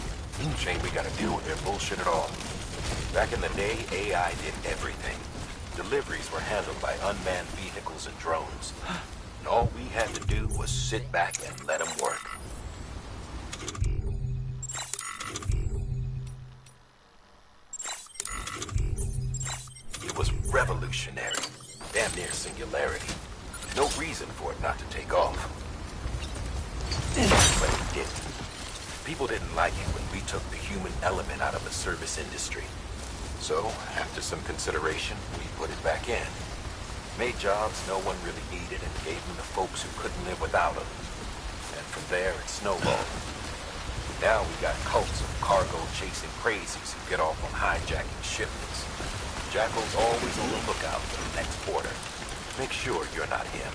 Shame we gotta deal with their bullshit at all. Back in the day, AI did everything. Deliveries were handled by unmanned vehicles and drones. And all we had to do was sit back and let them work. It was revolutionary. Damn near singularity. No reason for it not to take off. But it didn't. People didn't like it when we took the human element out of the service industry. So, after some consideration, we put it back in. Made jobs no one really needed and gave them to folks who couldn't live without them. And from there, it snowballed. Now we got cults of cargo-chasing crazies who get off on hijacking shipments. Jackal's always on the lookout for the next order. Make sure you're not him.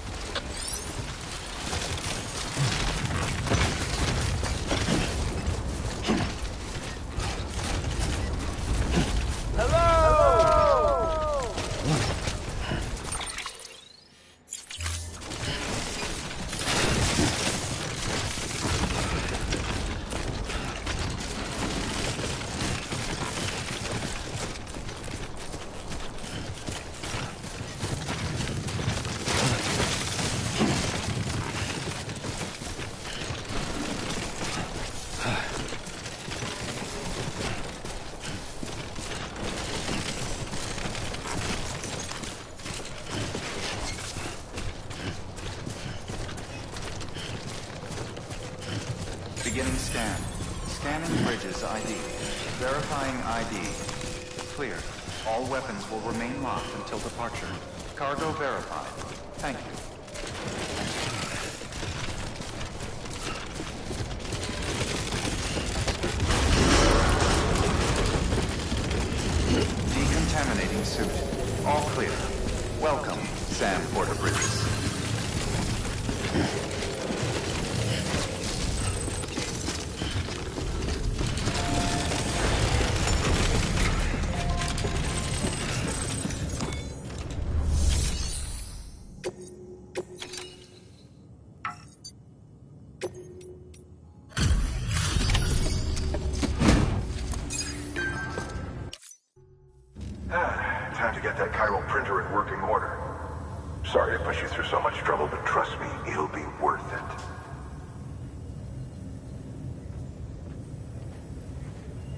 Beginning scan. Scanning Bridges ID. Verifying ID. Clear. All weapons will remain locked until departure. Cargo verified. Thank you. Decontaminating suit. All clear. Welcome, Sam Porter Bridges. Time to get that chiral printer in working order. Sorry to push you through so much trouble, but trust me, it'll be worth it.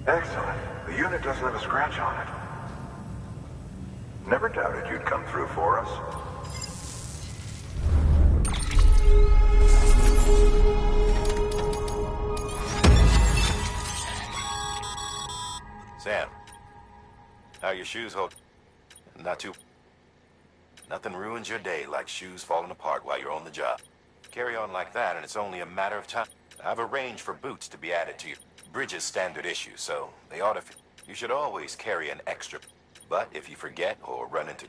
Excellent. The unit doesn't have a scratch on it. Never doubted you'd come through for us. Sam, how your shoes hold? Not too... Nothing ruins your day like shoes falling apart while you're on the job. Carry on like that and it's only a matter of time. I've arranged for boots to be added to your Bridges standard issue, so they ought to... You should always carry an extra. But if you forget or run into...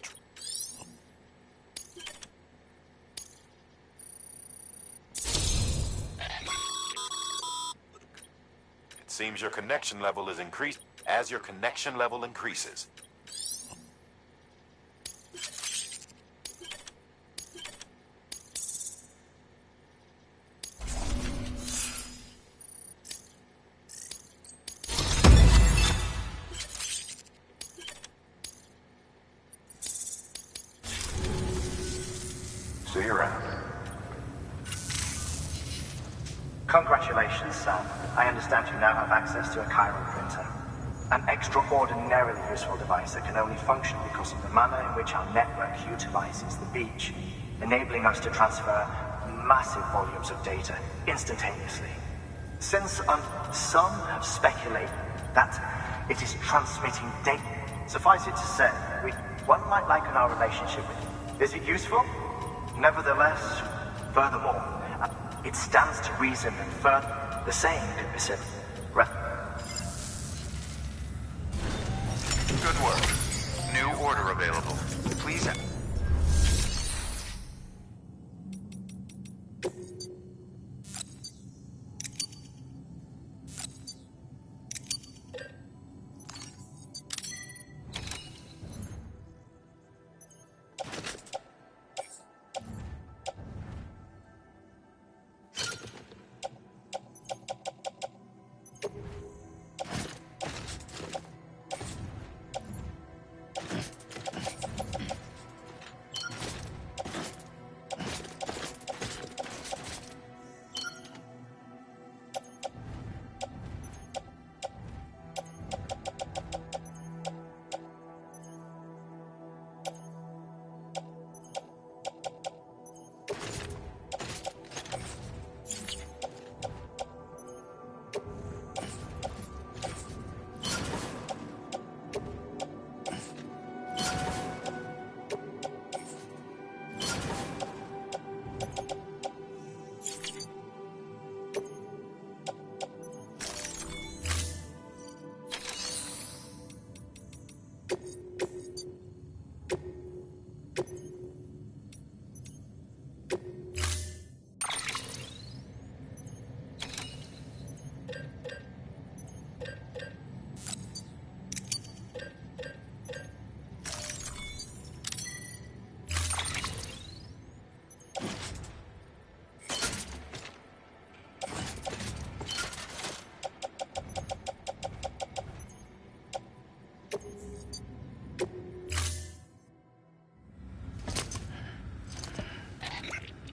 It seems your connection level is increased. As your connection level increases, see you around. Congratulations, Sam. I understand you now have access to a chiral printer. An extraordinarily useful device that can only function because of the manner in which our network utilizes the beach, enabling us to transfer massive volumes of data instantaneously. Since some have speculated that it is transmitting data, suffice it to say, one might liken our relationship with it. Is it useful? Nevertheless, furthermore, it stands to reason that further the same could be said. Good work. New order available. Please.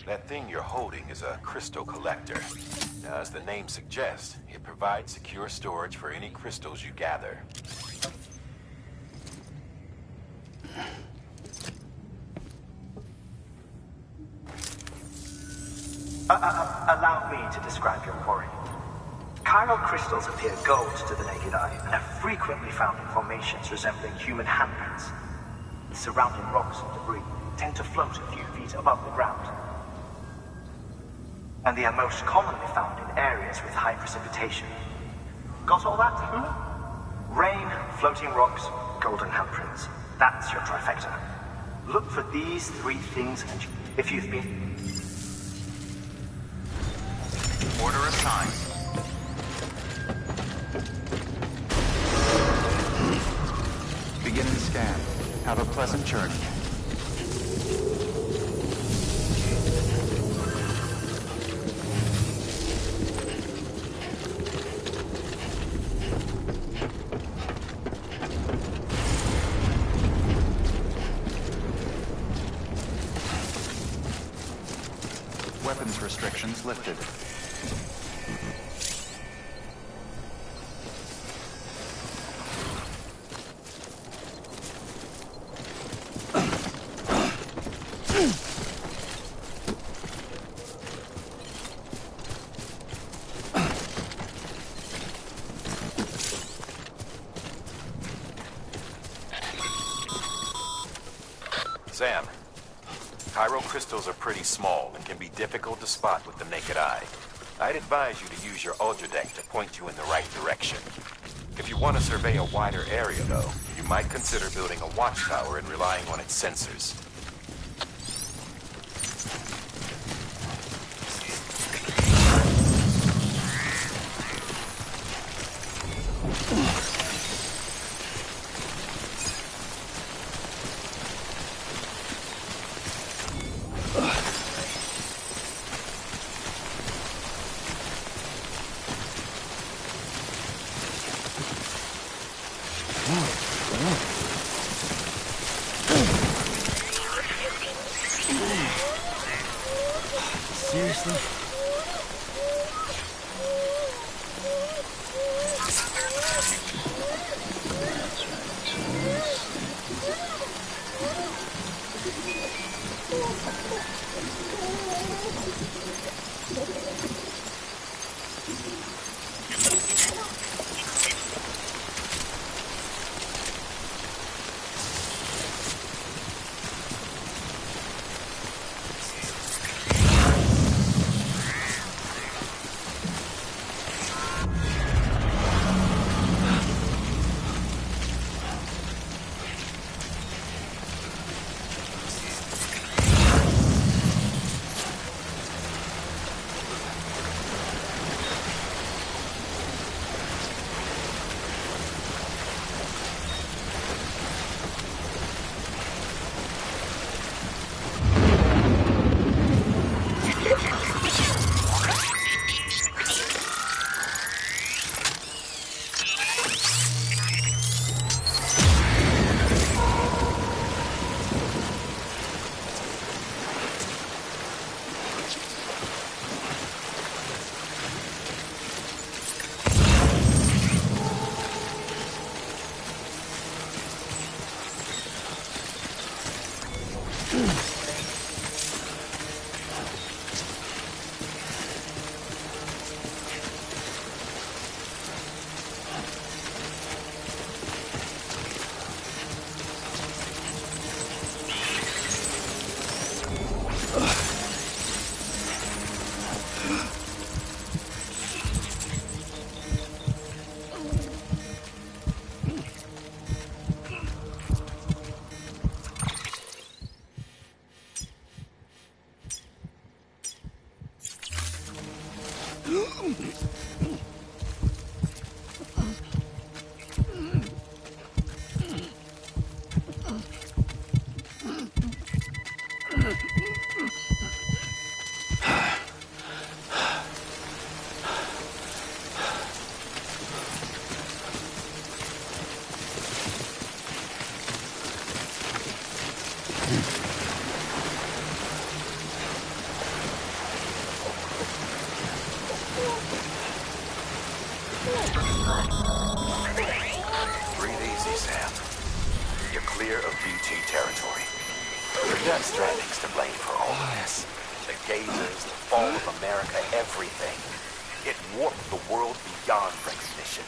That thing you're holding is a crystal collector. Now, as the name suggests, it provides secure storage for any crystals you gather. Allow me to describe your quarry. Chiral crystals appear gold to the naked eye and are frequently found in formations resembling human handprints. The surrounding rocks and debris tend to float a few feet above the ground. And they are most commonly found in areas with high precipitation. Got all that? Rain, floating rocks, golden handprints. That's your trifecta. Look for these three things and if you've been... Order assigned. Beginning scan. Have a pleasant journey. Weapons restrictions lifted. Sam, chiral crystals are pretty small and can be difficult to spot with the naked eye. I'd advise you to use your Ultradeck to point you in the right direction. If you want to survey a wider area, though, you might consider building a watchtower and relying on its sensors. Seriously? Breathe easy, Sam. You're clear of BT territory. Forget Stranding's to blame for all this. The gazers, the fall of America, everything. It warped the world beyond recognition.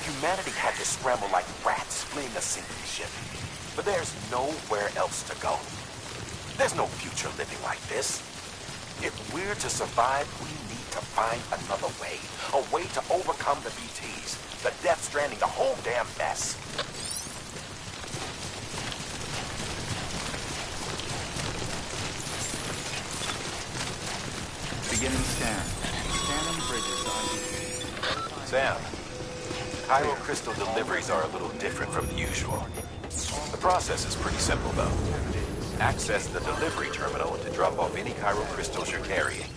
Humanity had to scramble like rats fleeing a sinking ship. But there's nowhere else to go. There's no future living like this. If we're to survive, we need to find another way. A way to overcome the BTs, the Death Stranding, the whole damn mess. Beginning scan. Scanning bridges ID. Sam, Cairo crystal deliveries are a little different from the usual. The process is pretty simple, though. Access the delivery terminal to drop off any Cairo crystals you're carrying.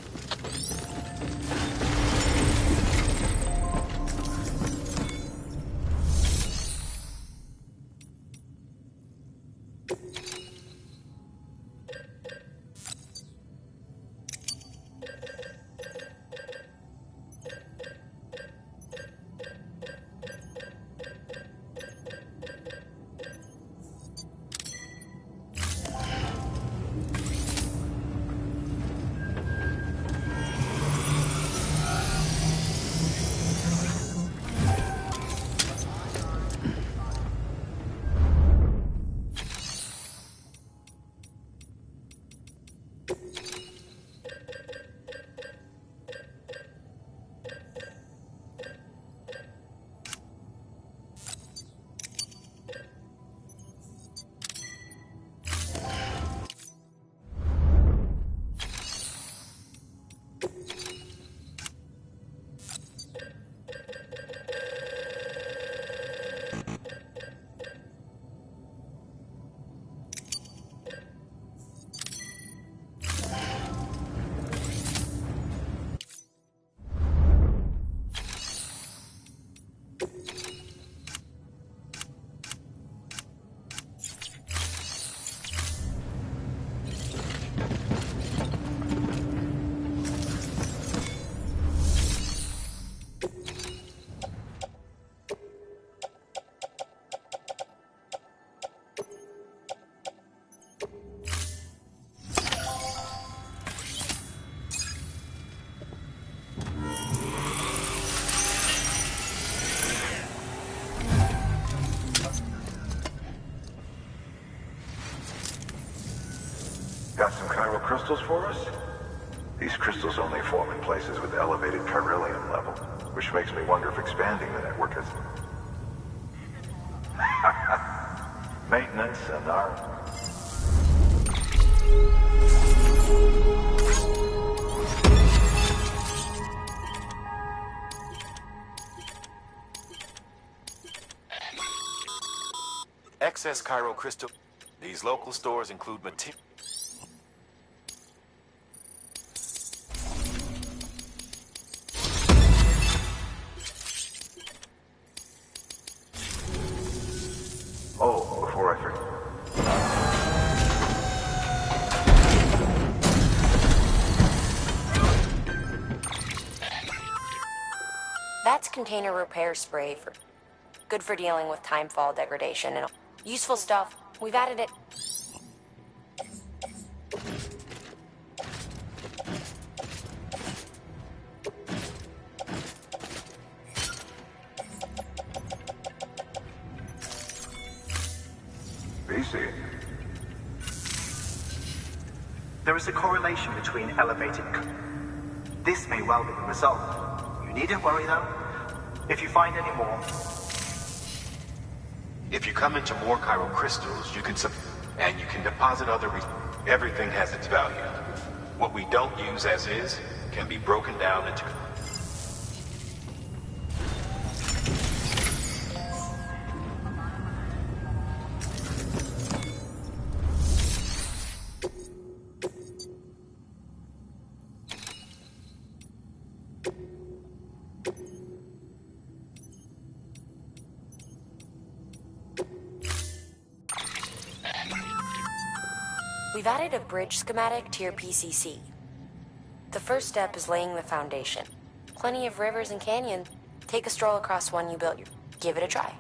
Got some chiral crystals for us? These crystals only form in places with elevated chiralium level, which makes me wonder if expanding the network is... Maintenance and our... Excess chiral crystal. These local stores include material. Oh, before I forget... That's container repair spray for good for dealing with timefall degradation and useful stuff. We've added it. BC. There is a correlation between elevated... This may well be the result. You needn't worry, though. If you find any more... If you come into more chiral crystals, you can and you can deposit other everything has its value. What we don't use as is can be broken down into... We've added a bridge schematic to your PCC. The first step is laying the foundation. Plenty of rivers and canyons. Take a stroll across one you built. Give it a try.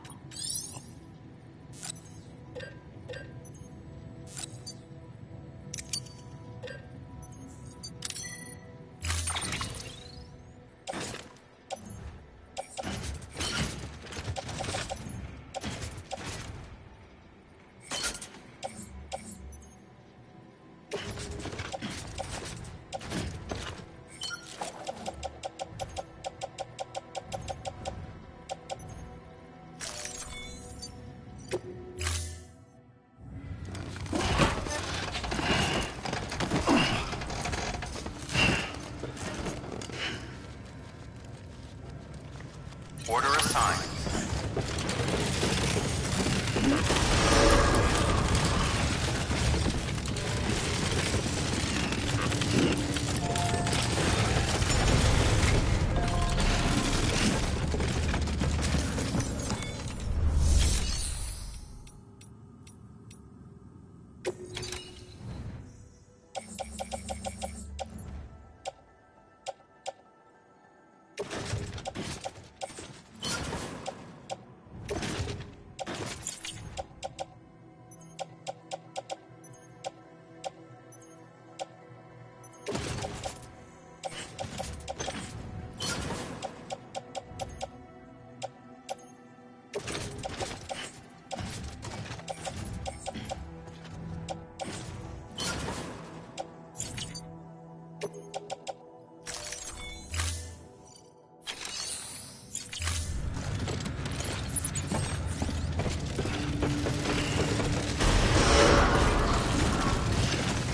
Order assigned.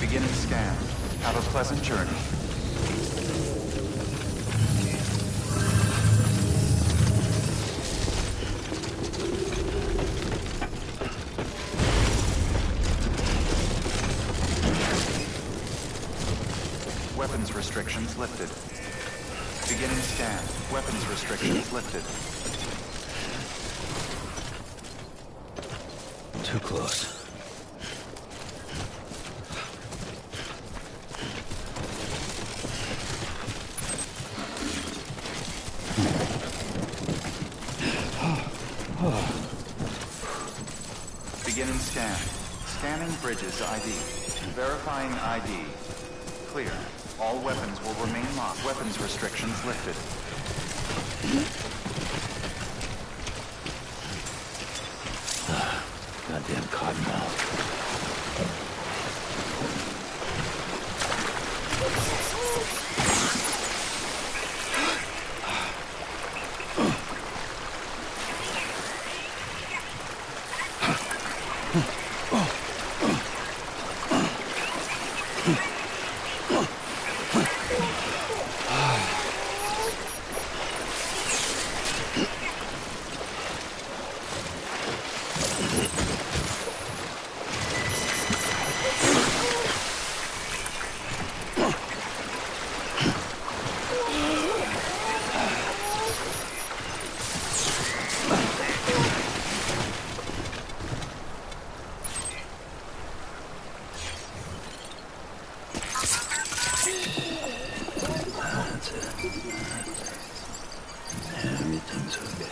Beginning scan. Have a pleasant journey. Weapons restrictions lifted. Beginning scan. Weapons restrictions lifted. Too close. Beginning scan. Scanning bridges ID. Verifying ID. Clear. All weapons will remain locked. Weapons restrictions lifted. Goddamn cottonmouth. Everything's okay.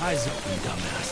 Eyes open, dumbass.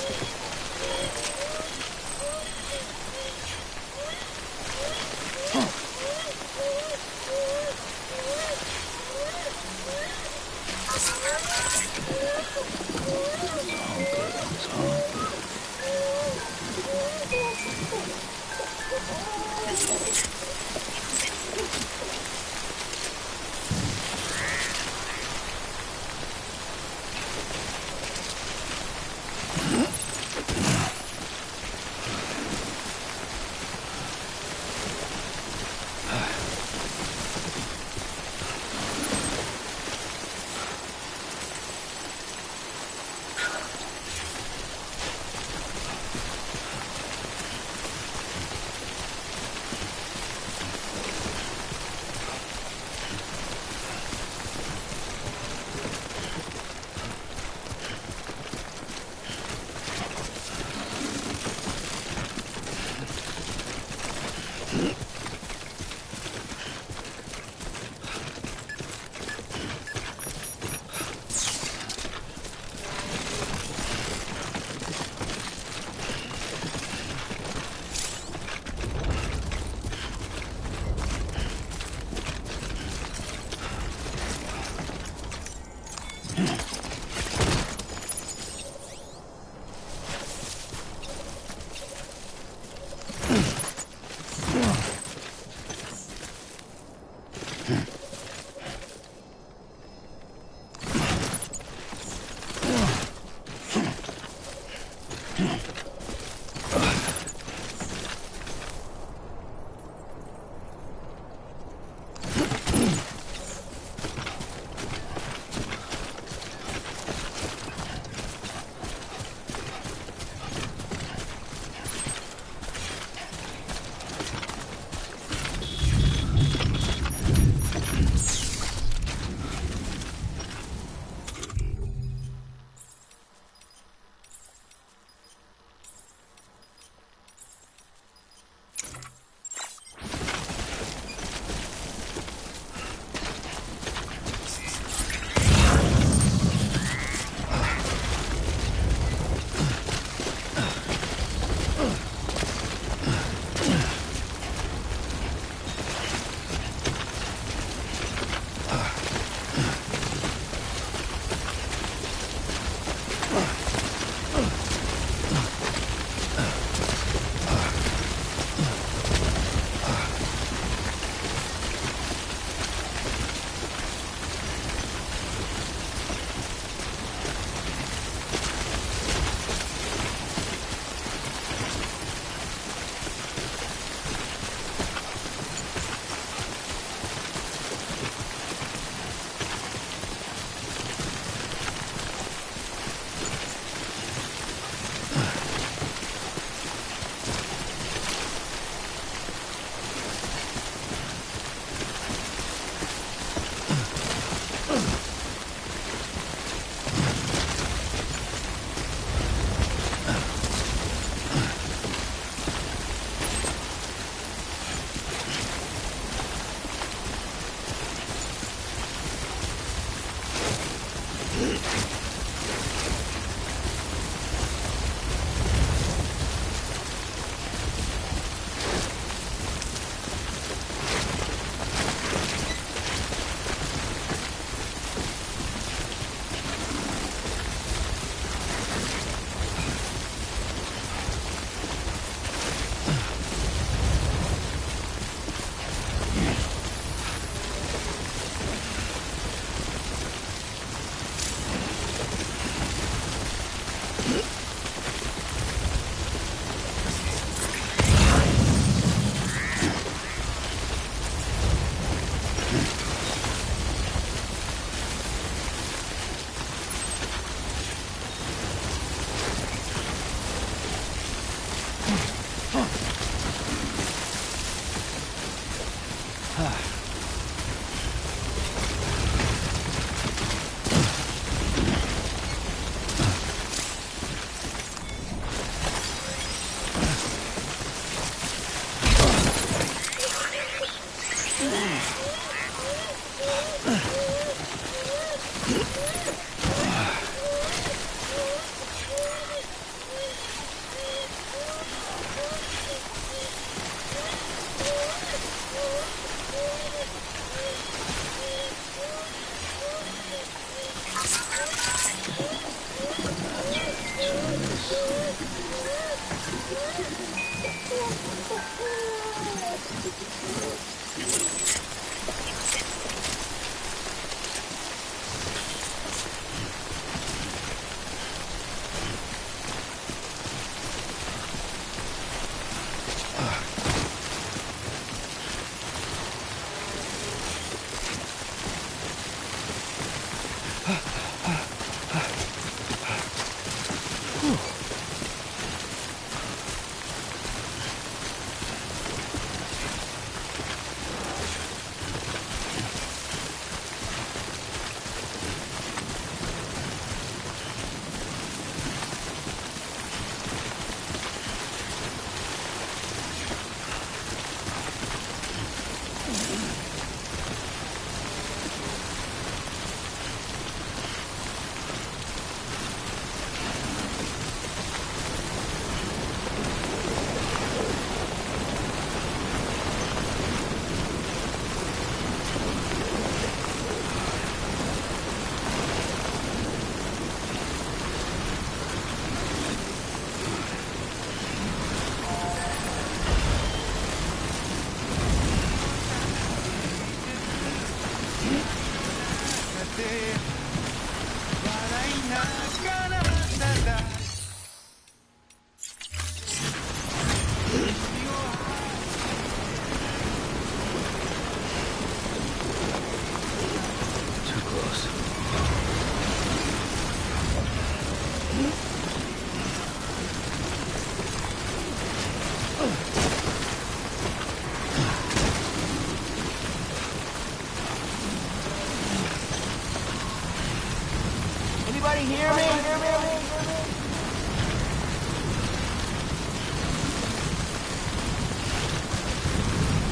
Anybody hear me?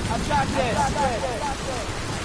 I've got this.